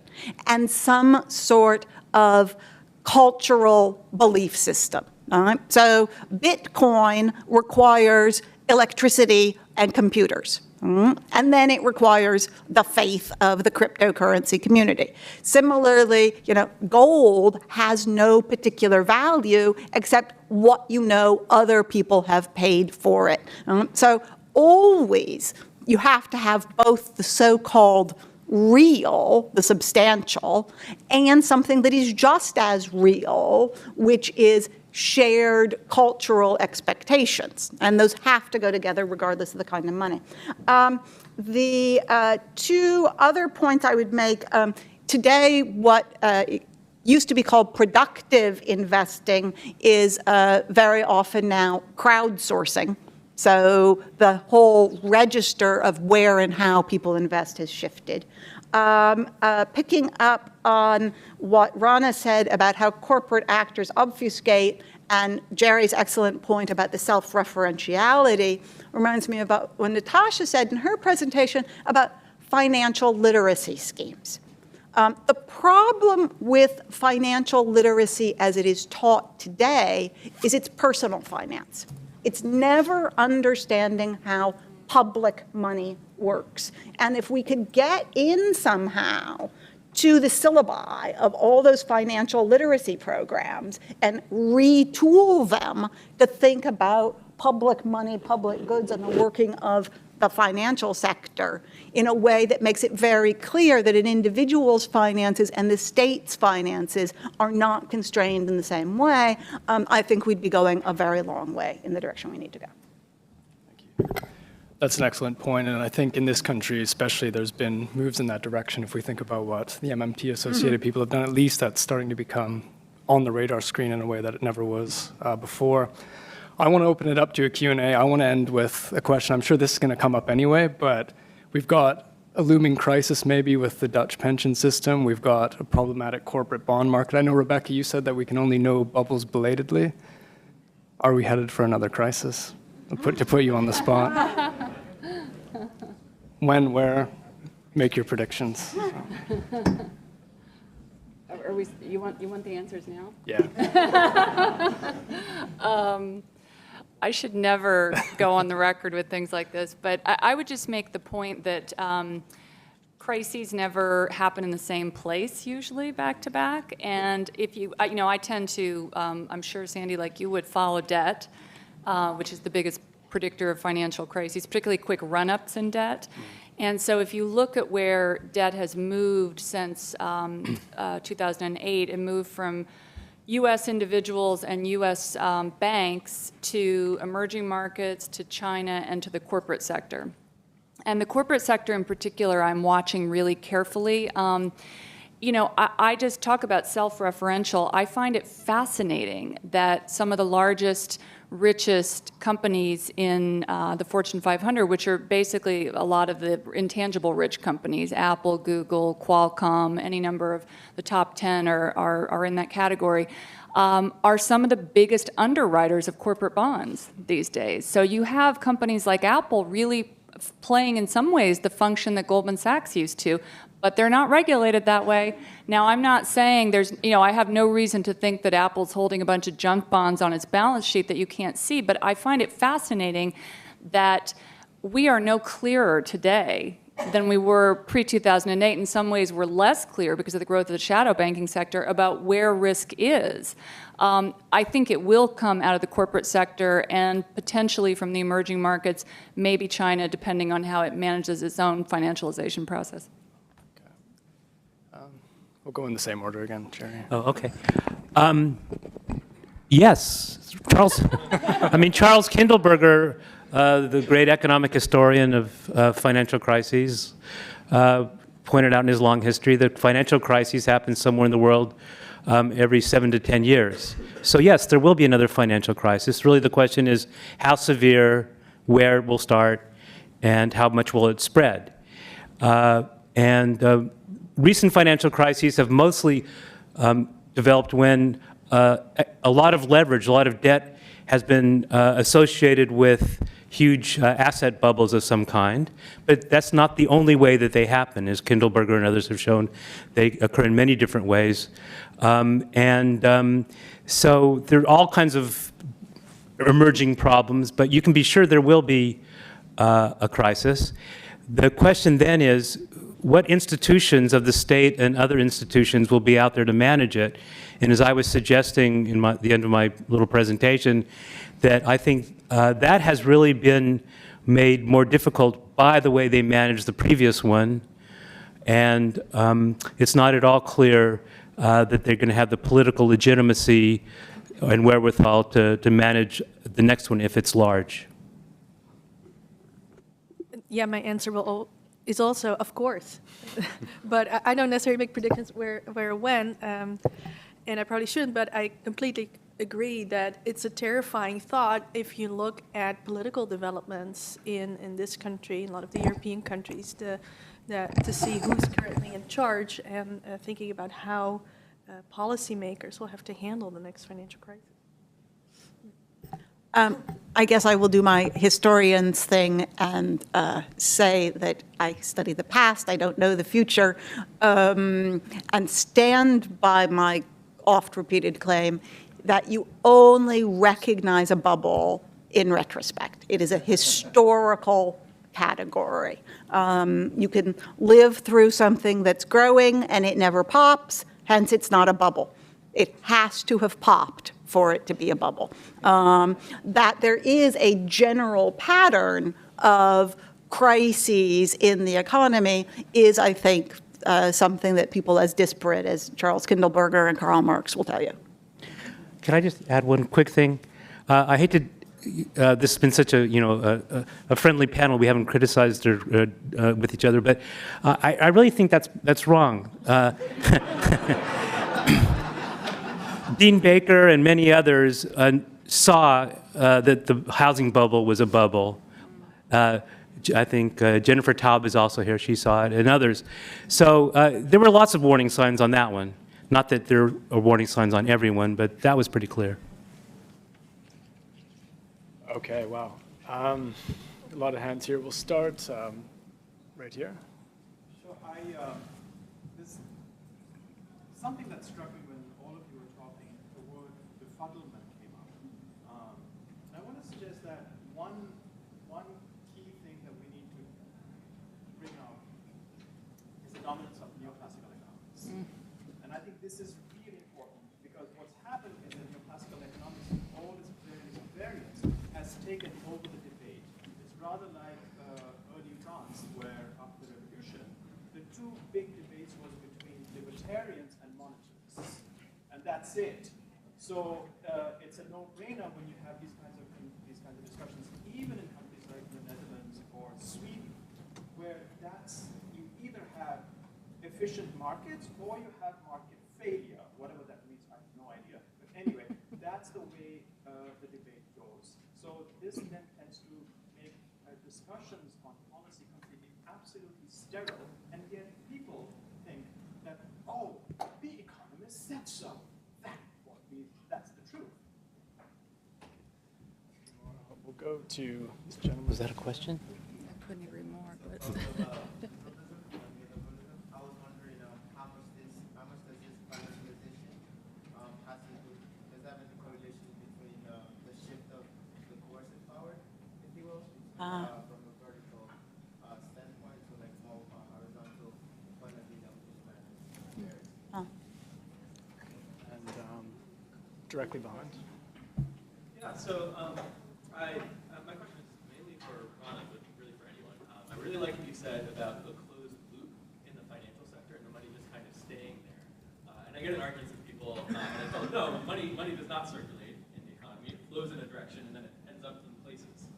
and some sort of cultural belief system. All right? So Bitcoin requires electricity and computers. And then it requires the faith of the cryptocurrency community. Similarly, gold has no particular value except what other people have paid for it. So always you have to have both the so-called real, the substantial, and something that is just as real, which is shared cultural expectations. And those have to go together regardless of the kind of money. The two other points I would make, today what used to be called productive investing is very often now crowdsourcing. So the whole register of where and how people invest has shifted. Picking up on what Rana said about how corporate actors obfuscate, and Jerry's excellent point about the self-referentiality reminds me about what Natasha said in her presentation about financial literacy schemes. The problem with financial literacy as it is taught today is it's personal finance. It's never understanding how public money works. And if we could get in somehow to the syllabi of all those financial literacy programs and retool them to think about public money, public goods, and the working of the financial sector in a way that makes it very clear that an individual's finances and the state's finances are not constrained in the same way, I think we'd be going a very long way in the direction we need to go. Thank you. That's an excellent point, and I think in this country especially there's been moves in that direction. If we think about what the MMT-associated people have done, at least that's starting to become on the radar screen in a way that it never was before. I want to open it up to a Q&A. I want to end with a question. I'm sure this is going to come up anyway, but we've got a looming crisis maybe with the Dutch pension system. We've got a problematic corporate bond market. I know, Rebecca, you said that we can only know bubbles belatedly. Are we headed for another crisis? to put you on the spot. When, where, make your predictions. You want the answers now? Yeah. I should never go on the record with things like this, but I would just make the point that crises never happen in the same place, usually back to back. And if I tend to, I'm sure Sandy, like you would, follow debt, which is the biggest predictor of financial crises, particularly quick run-ups in debt. And so if you look at where debt has moved since 2008, it moved from U.S. individuals and U.S. banks to emerging markets, to China, and to the corporate sector. And the corporate sector in particular, I'm watching really carefully. I just talk about self-referential. I find it fascinating that some of the largest, richest companies in the Fortune 500, which are basically a lot of the intangible rich companies, Apple, Google, Qualcomm, any number of the top 10 are in that category, are some of the biggest underwriters of corporate bonds these days. So you have companies like Apple really playing in some ways the function that Goldman Sachs used to, but they're not regulated that way. Now, I'm not saying I have no reason to think that Apple's holding a bunch of junk bonds on its balance sheet that you can't see, but I find it fascinating that we are no clearer today than we were pre-2008. In some ways, we're less clear because of the growth of the shadow banking sector about where risk is. I think it will come out of the corporate sector and potentially from the emerging markets, maybe China, depending on how it manages its own financialization process. We'll go in the same order again, Jerry. Oh, okay. Yes, Charles Kindleberger, the great economic historian of financial crises, pointed out in his long history that financial crises happen somewhere in the world every 7 to 10 years. So yes, there will be another financial crisis. Really the question is how severe, where it will start, and how much will it spread. Recent financial crises have mostly developed when a lot of leverage, a lot of debt has been associated with huge asset bubbles of some kind. But that's not the only way that they happen, as Kindleberger and others have shown. They occur in many different ways. So there are all kinds of emerging problems, but you can be sure there will be a crisis. The question then is, what institutions of the state and other institutions will be out there to manage it? And as I was suggesting in the end of my little presentation, that I think that has really been made more difficult by the way they managed the previous one. And it's not at all clear that they're going to have the political legitimacy and wherewithal to manage the next one if it's large. Yeah, my answer is also, of course. But I don't necessarily make predictions where when, and I probably shouldn't, but I completely agree that it's a terrifying thought if you look at political developments in this country, in a lot of the European countries, to see who's currently in charge and thinking about how policymakers will have to handle the next financial crisis. I guess I will do my historian's thing and say that I study the past, I don't know the future, and stand by my oft-repeated claim that you only recognize a bubble in retrospect. It is a historical category. You can live through something that's growing and it never pops, hence it's not a bubble. It has to have popped for it to be a bubble. That there is a general pattern of crises in the economy is, I think, something that people as disparate as Charles Kindleberger and Karl Marx will tell you. Can I just add one quick thing? I hate to. This has been such a friendly panel. We haven't criticized with each other, but I really think that's wrong. Dean Baker and many others saw that the housing bubble was a bubble. I think Jennifer Taub is also here. She saw it, and others. So there were lots of warning signs on that one. Not that there are warning signs on everyone, but that was pretty clear. Okay, wow. A lot of hands here. We'll start right here. So this something that struck me when all of you were talking, the word befuddlement came up. I want to suggest that one key thing that we need to bring up is the dominance of neoclassical economics. And I think this is really important because what's happened is that neoclassical economics, all its variants, has taken over the debate. It's rather like early France, where after the revolution, the two big debates was between libertarians and monetarists, and that's it. So it's a no-brainer when you have these kinds of discussions, even in countries like the Netherlands or Sweden, where you either have efficient markets or you have market failure, whatever that means. I have no idea. But anyway, that's the way the debate goes. So this then tends to make discussions on policy completely absolutely sterile, and yet people think that, oh, the economists said so. That's the truth. We'll go to this gentleman. Was that a question? I couldn't agree more. But I was wondering how much does this financialization has to do? Does that have any correlation between the shift of the coercive power, if you will, from a vertical standpoint to like more horizontal point of view that we just managed? And directly behind. Yeah, so my question is mainly for Rana, but really for anyone. I really like what you said about the closed loop in the financial sector and the money just kind of staying there. And I get in arguments with people, and I tell them, no, money does not circulate in the economy. It flows in a direction, and then it ends up in places.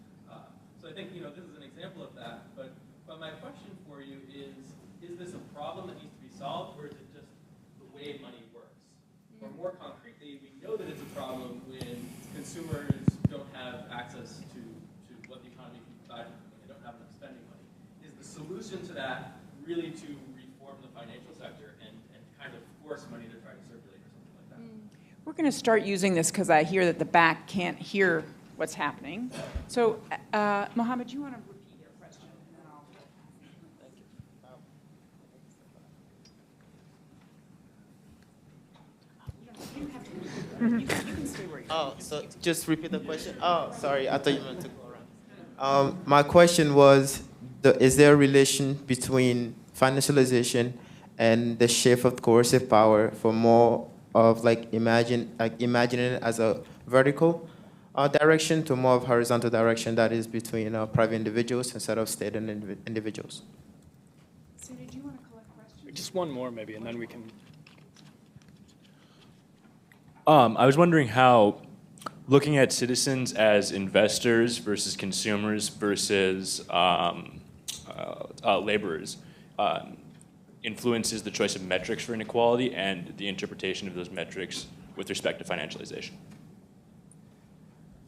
So I think this is an example of that. But my question for you is this a problem that needs to be solved, or is it just the way money works? Or more concretely, we know that it's a problem when consumers don't have access to what the economy can provide them when they don't have enough spending money. Is the solution to that really to reform the financial sector and kind of force money to try to circulate or something like that? We're going to start using this because I hear that the back can't hear what's happening. So, Mohammed, you want to repeat your question? And then I'll... You can stay where you are. Oh, so just repeat the question? Oh, sorry, I thought you meant to go around. My question was, is there a relation between financialization and the shift of coercive power for more of imagining it as a vertical direction to more of horizontal direction that is between private individuals instead of state and individuals? So did you want to collect questions? Just one more maybe, and then we can. I was wondering how looking at citizens as investors versus consumers versus laborers influences the choice of metrics for inequality and the interpretation of those metrics with respect to financialization.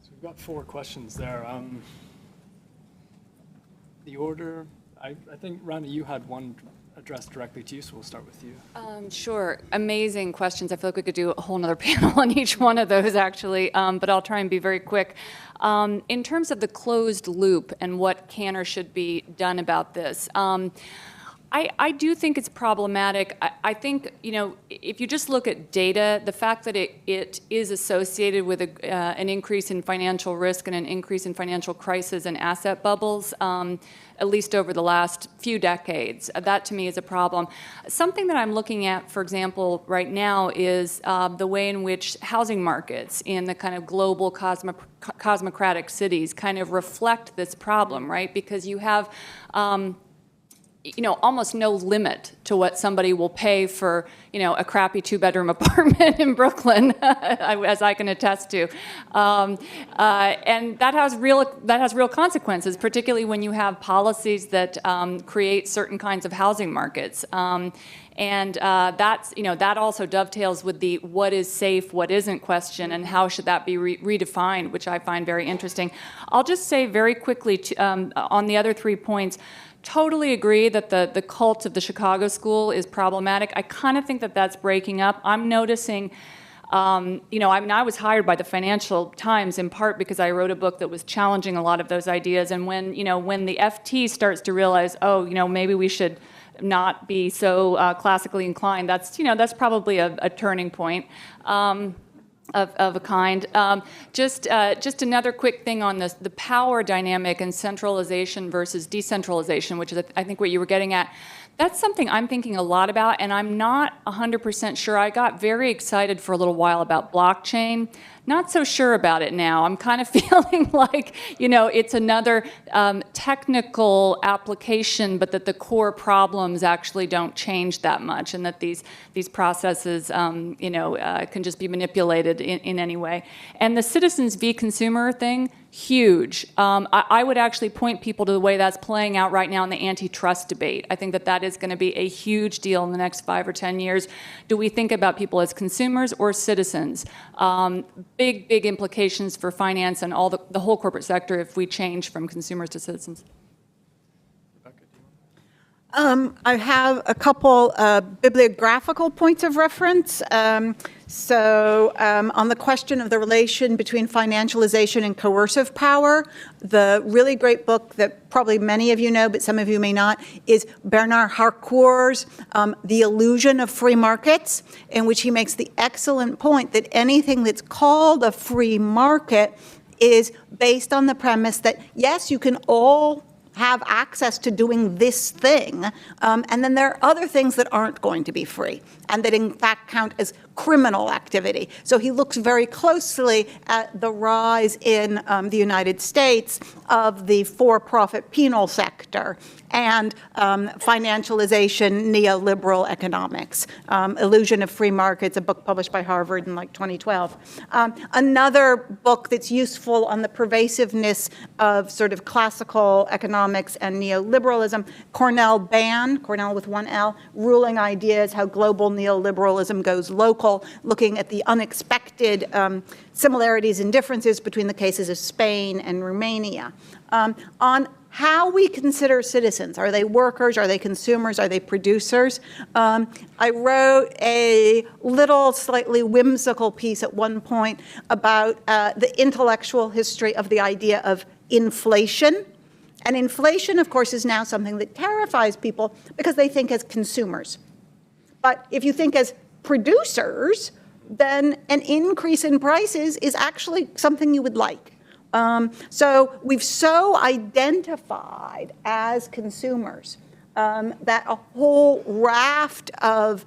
So we've got 4 questions there. The order, I think, Rana, you had one addressed directly to you, so we'll start with you. Sure. Amazing questions. I feel like we could do a whole nother panel on each one of those, actually, but I'll try and be very quick. In terms of the closed loop and what can or should be done about this, I do think it's problematic. I think, if you just look at data, the fact that it is associated with an increase in financial risk and an increase in financial crisis and asset bubbles, at least over the last few decades, that to me is a problem. Something that I'm looking at, for example, right now is the way in which housing markets in the kind of global cosmocratic cities kind of reflect this problem, right? Because you have almost no limit to what somebody will pay for, a crappy 2-bedroom apartment in Brooklyn, as I can attest to, and that has real consequences, particularly when you have policies that create certain kinds of housing markets. And that also dovetails with the what is safe, what isn't question, and how should that be redefined, which I find very interesting. I'll just say very quickly on the other 3 points. Totally agree that the cult of the Chicago school is problematic. I kind of think that that's breaking up. I'm noticing I mean, I was hired by the Financial Times in part because I wrote a book that was challenging a lot of those ideas. And when the FT starts to realize, maybe we should not be so classically inclined, that's probably a turning point. Of a kind. Just another quick thing on this, the power dynamic and centralization versus decentralization, which is, I think, what you were getting at. That's something I'm thinking a lot about, and I'm not 100% sure. I got very excited for a little while about blockchain. Not so sure about it now. I'm kind of feeling like, it's another technical application, but that the core problems actually don't change that much, and that these processes, can just be manipulated in any way. And the citizens v. consumer thing, huge. I would actually point people to the way that's playing out right now in the antitrust debate. I think that is going to be a huge deal in the next 5 or 10 years. Do we think about people as consumers or citizens? Big implications for finance and all the whole corporate sector if we change from consumers to citizens. I have a couple bibliographical points of reference. On the question of the relation between financialization and coercive power, the really great book that probably many of you know, but some of you may not, is Bernard Harcourt's The Illusion of Free Markets, in which he makes the excellent point that anything that's called a free market is based on the premise that, yes, you can all have access to doing this thing, and then there are other things that aren't going to be free, and that in fact count as criminal activity. So he looks very closely at the rise in the United States of the for-profit penal sector and financialization, neoliberal economics. Illusion of Free Markets, a book published by Harvard in 2012. Another book that's useful on the pervasiveness of sort of classical economics and neoliberalism, Cornell with one L, Ruling Ideas, How Global Neoliberalism Goes Local, looking at the unexpected similarities and differences between the cases of Spain and Romania. On how we consider citizens. Are they workers? Are they consumers? Are they producers? I wrote a little slightly whimsical piece at one point about the intellectual history of the idea of inflation. And inflation, of course, is now something that terrifies people because they think as consumers. But if you think as producers, then an increase in prices is actually something you would like. So we've so identified as consumers that a whole raft of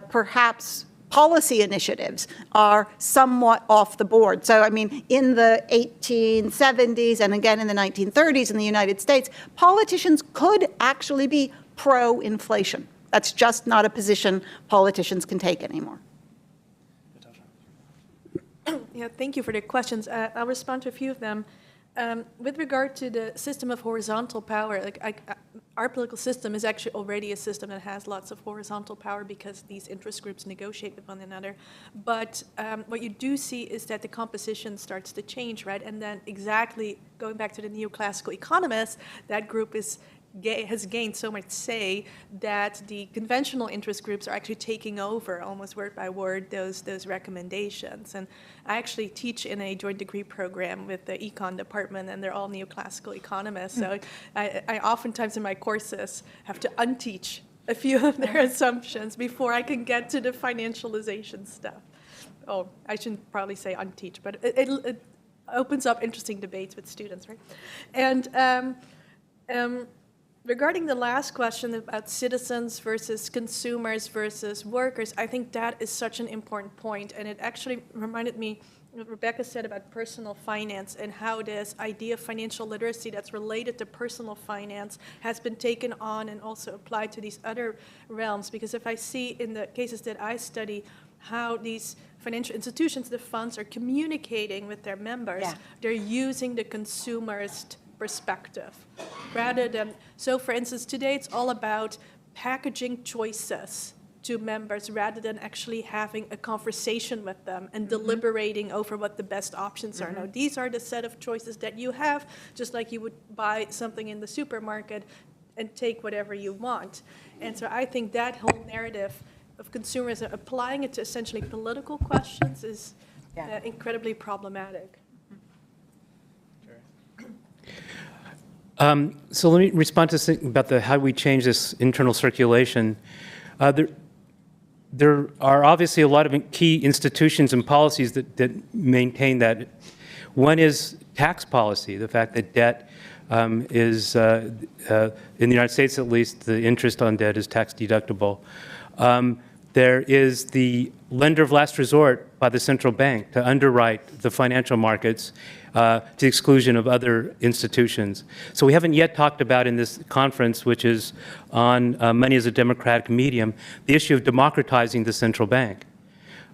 perhaps policy initiatives are somewhat off the board. So, I mean, in the 1870s and again in the 1930s in the United States, politicians could actually be pro-inflation. That's just not a position politicians can take anymore. Yeah, thank you for the questions. I'll respond to a few of them. With regard to the system of horizontal power, our political system is actually already a system that has lots of horizontal power because these interest groups negotiate with one another. But what you do see is that the composition starts to change, right? And then exactly going back to the neoclassical economists, that group has gained so much say that the conventional interest groups are actually taking over almost word by word those recommendations. And I actually teach in a joint degree program with the econ department, and they're all neoclassical economists. So I oftentimes in my courses have to unteach a few of their assumptions before I can get to the financialization stuff. Oh, I shouldn't probably say unteach, but it opens up interesting debates with students, right? And regarding the last question about citizens versus consumers versus workers, I think that is such an important point, and it actually reminded me what Rebecca said about personal finance and how this idea of financial literacy that's related to personal finance has been taken on and also applied to these other realms. Because if I see in the cases that I study how these financial institutions, the funds, are communicating with their members, they're using the consumerist perspective rather than, so for instance, today it's all about packaging choices to members rather than actually having a conversation with them and deliberating over what the best options are. Now, these are the set of choices that you have, just like you would buy something in the supermarket and take whatever you want. And so I think that whole narrative of consumers and applying it to essentially political questions is incredibly problematic. So let me respond to something about how we change this internal circulation. There are obviously a lot of key institutions and policies that maintain that. One is tax policy, the fact that debt is, in the United States at least, the interest on debt is tax deductible. There is the lender of last resort by the central bank to underwrite the financial markets to the exclusion of other institutions. So we haven't yet talked about in this conference, which is on money as a democratic medium, the issue of democratizing the central bank.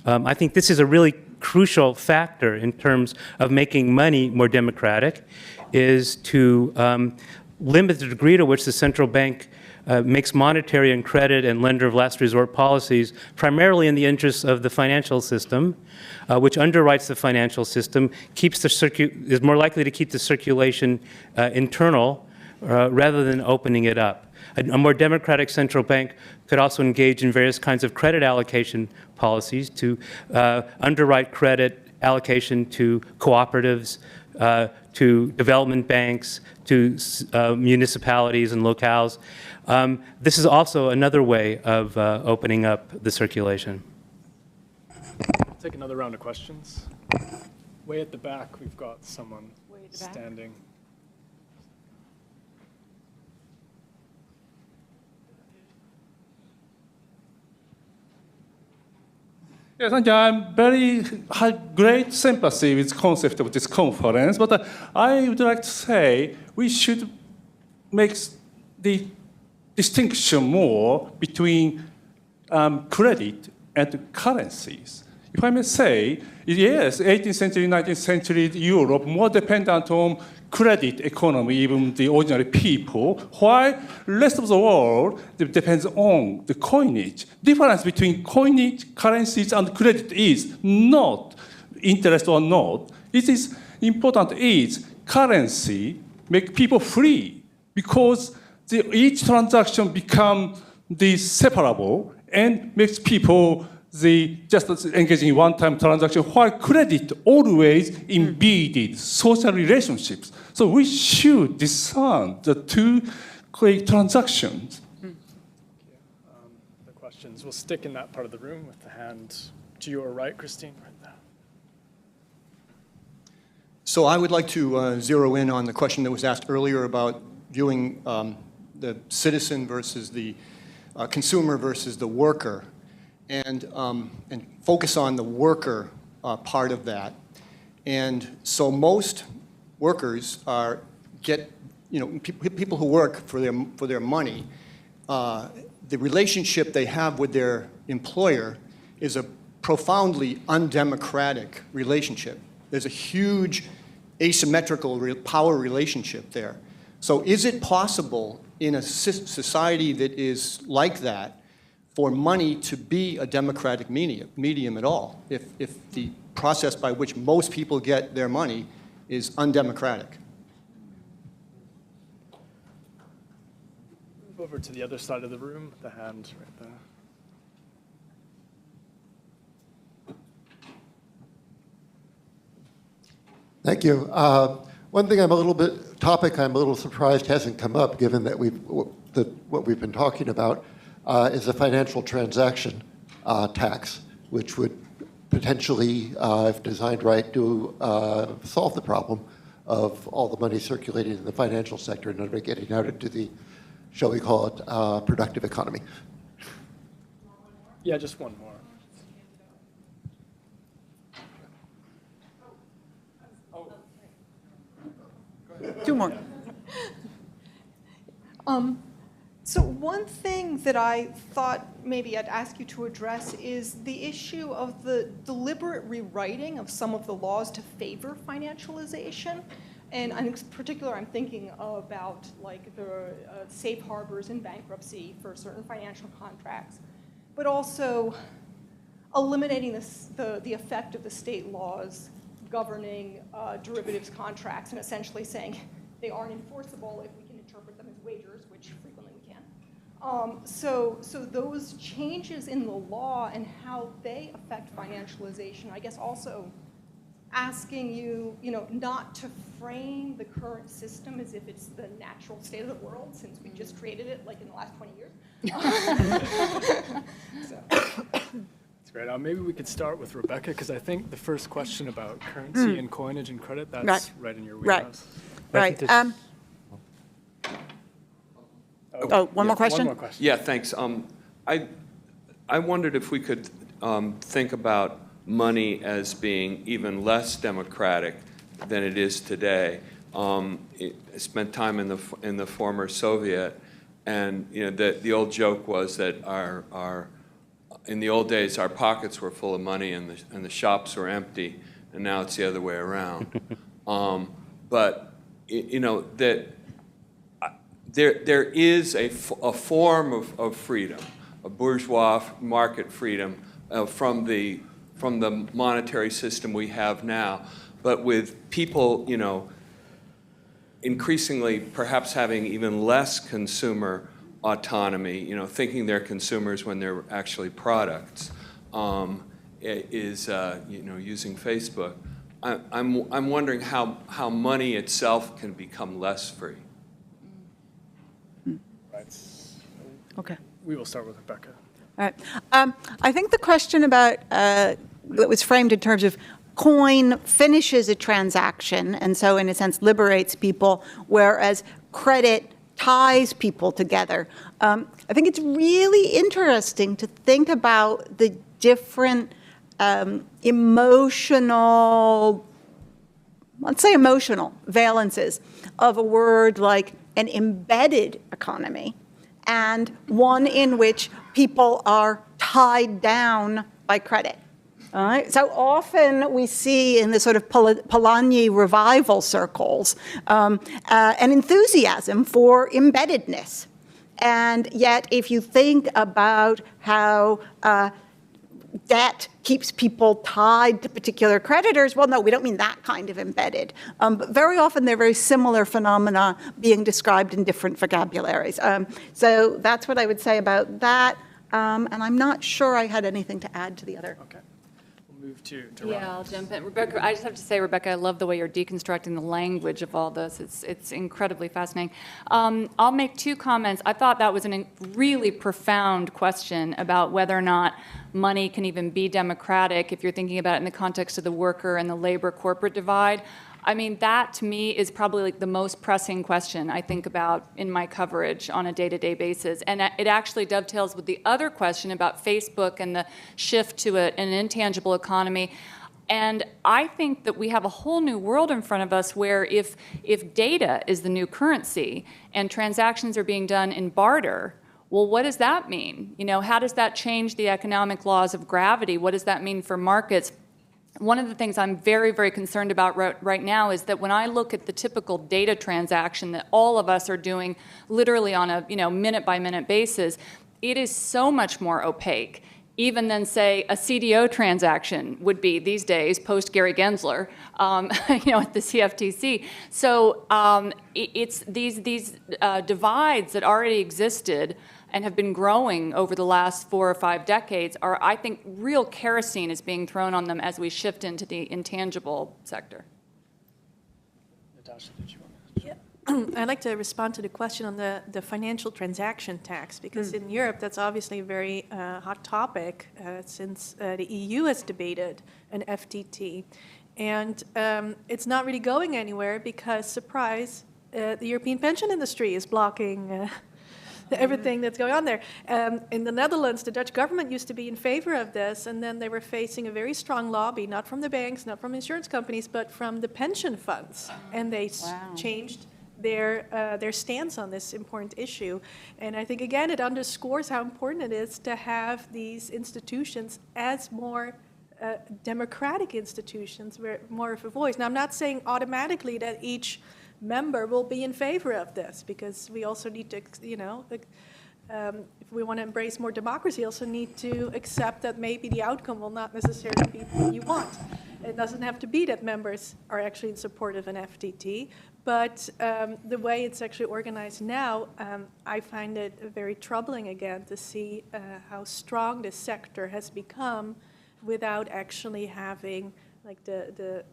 I think this is a really crucial factor in terms of making money more democratic, is to limit the degree to which the central bank makes monetary and credit and lender of last resort policies primarily in the interests of the financial system, which underwrites the financial system, is more likely to keep the circulation internal rather than opening it up. A more democratic central bank could also engage in various kinds of credit allocation policies to underwrite credit allocation to cooperatives, to development banks, to municipalities and locales. This is also another way of opening up the circulation. I'll take another round of questions. Way at the back, we've got someone standing. Yes, and had great sympathy with the concept of this conference, but I would like to say we should make the distinction more between credit and currencies. If I may say, yes, 18th century, 19th century Europe more dependent on credit economy, even the ordinary people, while the rest of the world depends on the coinage. Difference between coinage, currencies, and credit is not interest or not. It is important is currency make people free because each transaction become separable and makes people just engaging in one-time transaction, while credit always embedded social relationships. So we should discern the two transactions. The questions. We'll stick in that part of the room with the hand to your right, Christine, right there. So I would like to zero in on the question that was asked earlier about viewing the citizen versus the consumer versus the worker. And focus on the worker part of that. And so most workers people who work for their money, the relationship they have with their employer is a profoundly undemocratic relationship. There's a huge asymmetrical power relationship there. So is it possible in a society that is like that for money to be a democratic medium at all, if the process by which most people get their money is undemocratic? Move over to the other side of the room, the hand right there. Thank you. One thing I'm a little surprised hasn't come up, given that what we've been talking about is a financial transaction tax, which would potentially, if designed right, solve the problem of all the money circulating in the financial sector and never getting out into the, shall we call it, productive economy. Yeah, just one more. Two more. So one thing that I thought maybe I'd ask you to address is the issue of the deliberate rewriting of some of the laws to favor financialization. And in particular, I'm thinking about like the safe harbors in bankruptcy for certain financial contracts, but also eliminating the effect of the state laws governing derivatives contracts and essentially saying they aren't enforceable if we can interpret them as wagers, which frequently we can. So those changes in the law and how they affect financialization, I guess also asking you, not to frame the current system as if it's the natural state of the world, since we just created it like in the last 20 years. That's great. Maybe we could start with Rebecca, because I think the first question about currency and coinage and credit, that's right in your wheelhouse. Right. One more question? One more question. Yeah, thanks. I wondered if we could think about money as being even less democratic than it is today. I spent time in the former Soviet, and the old joke was that in the old days our pockets were full of money and the shops were empty, and now it's the other way around. But that there is a form of freedom, a bourgeois market freedom from the monetary system we have now, but with people, increasingly perhaps having even less consumer autonomy, thinking they're consumers when they're actually products, using Facebook. I'm wondering how money itself can become less free. Right. Okay. We will start with Rebecca. All right. I think the question about that was framed in terms of coin finishes a transaction, and so in a sense liberates people, whereas credit ties people together. I think it's really interesting to think about the different emotional valences of a word like an embedded economy, and one in which people are tied down by credit. All right. So often we see in the sort of Polanyi revival circles an enthusiasm for embeddedness. And yet if you think about how debt keeps people tied to particular creditors, well, no, we don't mean that kind of embedded. But very often they're very similar phenomena being described in different vocabularies. So that's what I would say about that. And I'm not sure I had anything to add to the other. Okay. Move to Yeah, I'll jump in. Rebecca, I just have to say, Rebecca, I love the way you're deconstructing the language of all this. It's incredibly fascinating. I'll make two comments. I thought that was a really profound question about whether or not money can even be democratic if you're thinking about it in the context of the worker and the labor-corporate divide. I mean, that to me is probably like the most pressing question I think about in my coverage on a day-to-day basis. And it actually dovetails with the other question about Facebook and the shift to an intangible economy. And I think that we have a whole new world in front of us where if data is the new currency and transactions are being done in barter, well, what does that mean? How does that change the economic laws of gravity? What does that mean for markets? One of the things I'm very, very concerned about right now is that when I look at the typical data transaction that all of us are doing literally on a minute-by-minute basis, it is so much more opaque even than, say, a CDO transaction would be these days, post Gary Gensler, at the CFTC. So it's these divides that already existed and have been growing over the last 4 or 5 decades are, I think, real kerosene is being thrown on them as we shift into the intangible sector. Natasha, did you want to? I'd like to respond to the question on the financial transaction tax, because in Europe that's obviously a very hot topic since the EU has debated an FTT. And it's not really going anywhere because, surprise, the European pension industry is blocking everything that's going on there. In the Netherlands, the Dutch government used to be in favor of this, and then they were facing a very strong lobby, not from the banks, not from insurance companies, but from the pension funds. And they changed their stance on this important issue. And I think, again, it underscores how important it is to have these institutions as more democratic institutions, more of a voice. Now, I'm not saying automatically that each member will be in favor of this, because we also need to, if we want to embrace more democracy, also need to accept that maybe the outcome will not necessarily be what you want. It doesn't have to be that members are actually in support of an FTT, but the way it's actually organized now, I find it very troubling again to see how strong this sector has become without actually having like the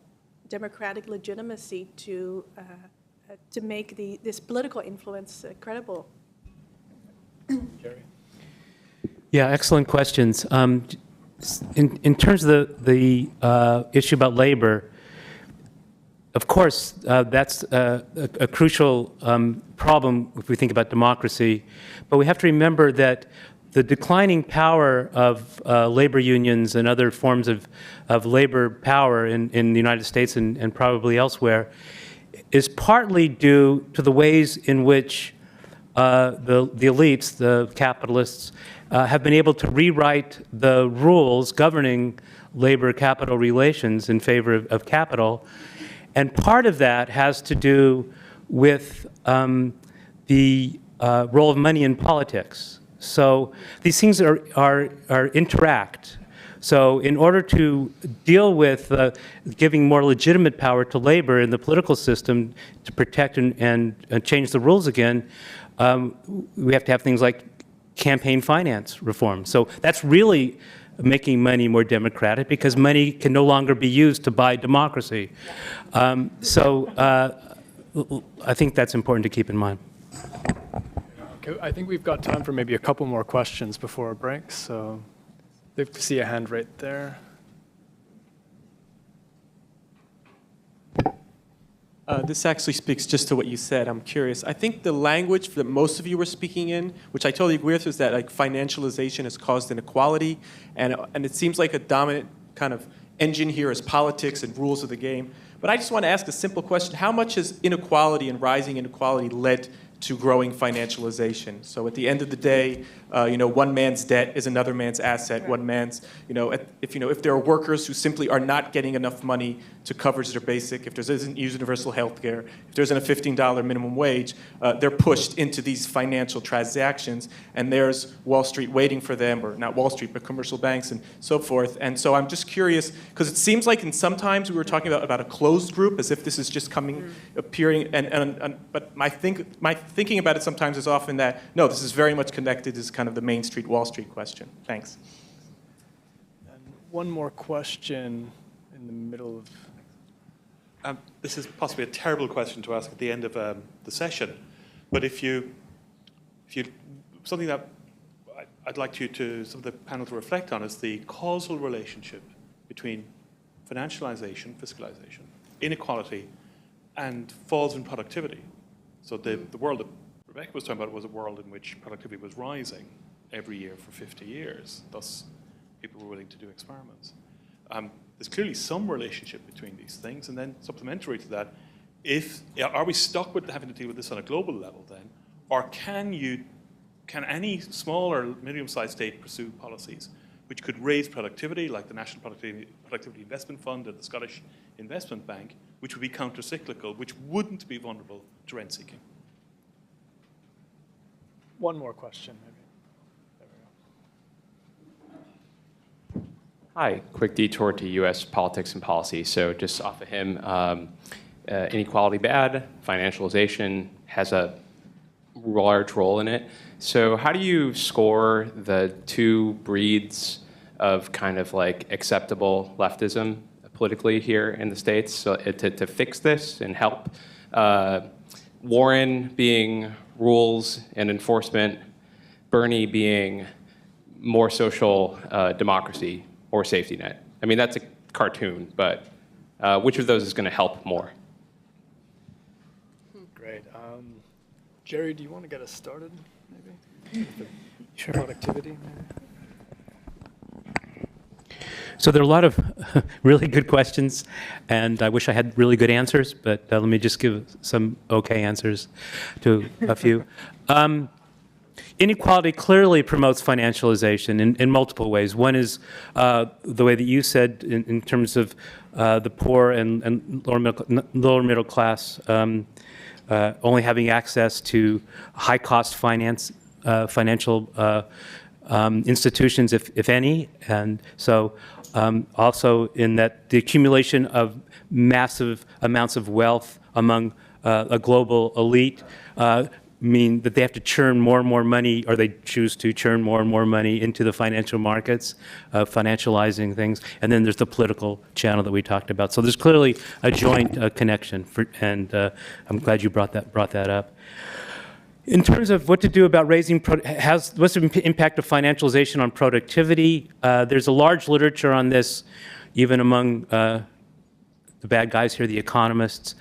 democratic legitimacy to make this political influence credible. Jerry? Yeah, excellent questions. In terms of the issue about labor, of course, that's a crucial problem if we think about democracy. But we have to remember that the declining power of labor unions and other forms of labor power in the United States and probably elsewhere is partly due to the ways in which the elites, the capitalists, have been able to rewrite the rules governing labor-capital relations in favor of capital. And part of that has to do with the role of money in politics. So these things are interact. So in order to deal with giving more legitimate power to labor in the political system to protect and change the rules again, we have to have things like campaign finance reform. So that's really making money more democratic because money can no longer be used to buy democracy. So I think that's important to keep in mind. Okay, I think we've got time for maybe a couple more questions before a break. So I see a hand right there. This actually speaks just to what you said. I'm curious. I think the language that most of you were speaking in, which I totally agree with, is that like financialization has caused inequality, and it seems like a dominant kind of engine here is politics and rules of the game. But I just want to ask a simple question: how much has inequality and rising inequality led to growing financialization? So at the end of the day, one man's debt is another man's asset. Right. One man's, if there are workers who simply are not getting enough money to cover their basic, if there isn't universal health care, if there isn't a $15 minimum wage, they're pushed into these financial transactions, and there's Wall Street waiting for them, or not Wall Street, but commercial banks and so forth. And so I'm just curious, because it seems like in sometimes we were talking about a closed group, as if this is just appearing, but my thinking about it sometimes is often that, no, this is very much connected to kind of the Main Street, Wall Street question. Thanks. And one more question in the middle of... This is possibly a terrible question to ask at the end of the session, but if you something that I'd like some of the panel to reflect on is the causal relationship between financialization, fiscalization, inequality, and falls in productivity. So the world that Rebecca was talking about was a world in which productivity was rising every year for 50 years. Thus, people were willing to do experiments. There's clearly some relationship between these things, and then supplementary to that, are we stuck with having to deal with this on a global level then, or can any small or medium-sized state pursue policies which could raise productivity, like the National Productivity Investment Fund or the Scottish Investment Bank, which would be counter-cyclical, which wouldn't be vulnerable to rent-seeking? One more question, maybe. Hi, quick detour to U.S. politics and policy. So just off of him, inequality bad, financialization has a large role in it. So how do you score the two breeds of kind of like acceptable leftism politically here in the States so to fix this and help? Warren being rules and enforcement, Bernie being more social democracy or safety net. I mean, that's a cartoon, but which of those is going to help more? Great. Jerry, do you want to get us started, maybe? Sure. Productivity, maybe? So there are a lot of really good questions, and I wish I had really good answers, but let me just give some okay answers to a few. Inequality clearly promotes financialization in multiple ways. One is the way that you said in terms of the poor and lower middle class only having access to high-cost financial institutions, if any. And so also in that the accumulation of massive amounts of wealth among a global elite mean that they have to churn more and more money, or they choose to churn more and more money into the financial markets, financializing things. And then there's the political channel that we talked about. So there's clearly a joint connection, and I'm glad you brought that up. In terms of what to do about raising, what's the impact of financialization on productivity? There's a large literature on this, even among the bad guys here, the economists,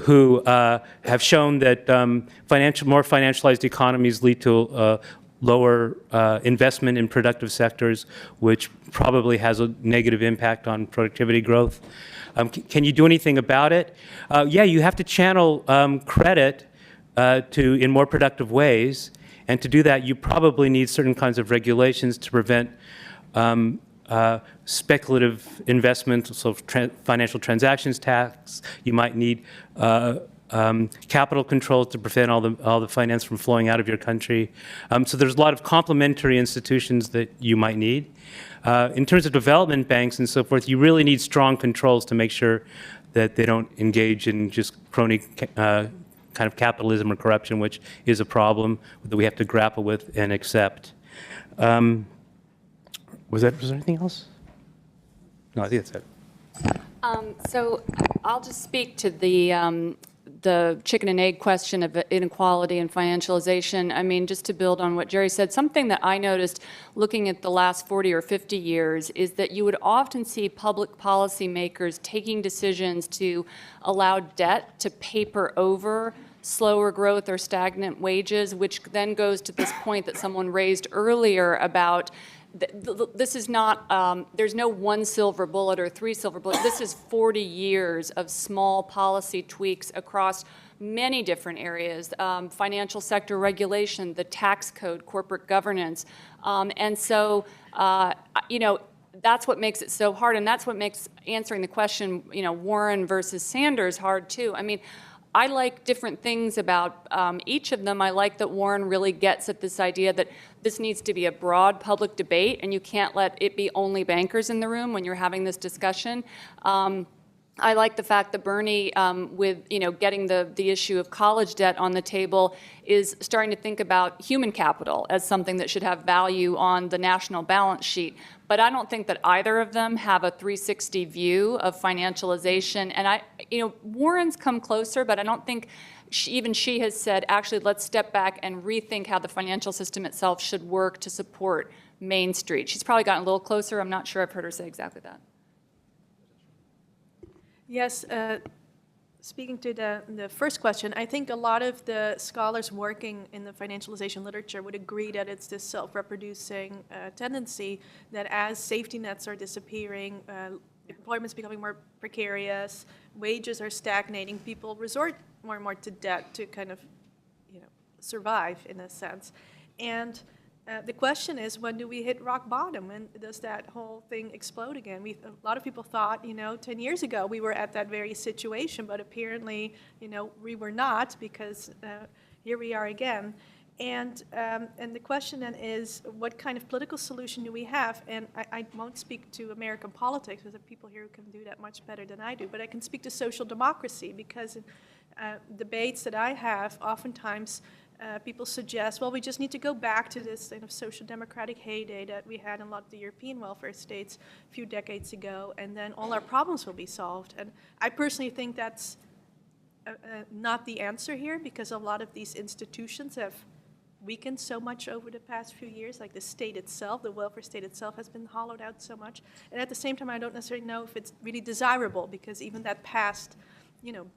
who have shown that more financialized economies lead to lower investment in productive sectors, which probably has a negative impact on productivity growth. Can you do anything about it? Yeah, you have to channel credit in more productive ways, and to do that, you probably need certain kinds of regulations to prevent speculative investment, so financial transactions tax. You might need capital controls to prevent all the finance from flowing out of your country. So there's a lot of complementary institutions that you might need. In terms of development banks and so forth, you really need strong controls to make sure that they don't engage in just crony kind of capitalism or corruption, which is a problem that we have to grapple with and accept. Was there anything else? No, I think that's it. So I'll just speak to the chicken and egg question of inequality and financialization. I mean, just to build on what Jerry said, something that I noticed looking at the last 40 or 50 years is that you would often see public policy makers taking decisions to allow debt to paper over slower growth or stagnant wages, which then goes to this point that someone raised earlier about this is not, there's no one silver bullet or three silver bullets. This is 40 years of small policy tweaks across many different areas, financial sector regulation, the tax code, corporate governance. And so, you know, that's what makes it so hard, and that's what makes answering the question, you know, Warren versus Sanders hard too. I mean, I like different things about each of them. I like that Warren really gets at this idea that this needs to be a broad public debate, and you can't let it be only bankers in the room when you're having this discussion. I like the fact that Bernie, with getting the issue of college debt on the table, is starting to think about human capital as something that should have value on the national balance sheet. But I don't think that either of them have a 360 view of financialization. And Warren's come closer, but I don't think even she has said, actually, let's step back and rethink how the financial system itself should work to support Main Street. She's probably gotten a little closer. I'm not sure I've heard her say exactly that. Yes, speaking to the first question, I think a lot of the scholars working in the financialization literature would agree that it's this self-reproducing tendency that as safety nets are disappearing, employment's becoming more precarious, wages are stagnating, people resort more and more to debt to kind of, survive in a sense. And the question is, when do we hit rock bottom, and does that whole thing explode again? A lot of people thought, 10 years ago we were at that very situation, but apparently, we were not, because here we are again. And the question then is, what kind of political solution do we have? And I won't speak to American politics, because there are people here who can do that much better than I do, but I can speak to social democracy, because in debates that I have, oftentimes people suggest, well, we just need to go back to this kind of social democratic heyday that we had in a lot of the European welfare states a few decades ago, and then all our problems will be solved. And I personally think that's not the answer here, because a lot of these institutions have weakened so much over the past few years, like the state itself, the welfare state itself has been hollowed out so much. And at the same time, I don't necessarily know if it's really desirable, because even that past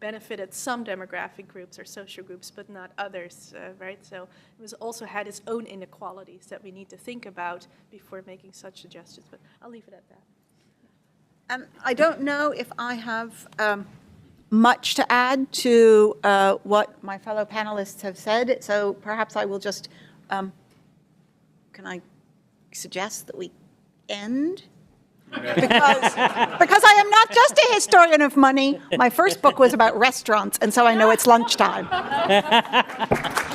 benefited some demographic groups or social groups, but not others, right? So it was also had its own inequalities that we need to think about before making such suggestions, but I'll leave it at that. I don't know if I have much to add to what my fellow panelists have said, so perhaps I will just, can I suggest that we end? Because I am not just a historian of money. My first book was about restaurants, and so I know it's lunchtime.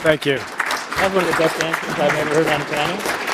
Thank you. That's one of the best answers I've ever heard on a panel.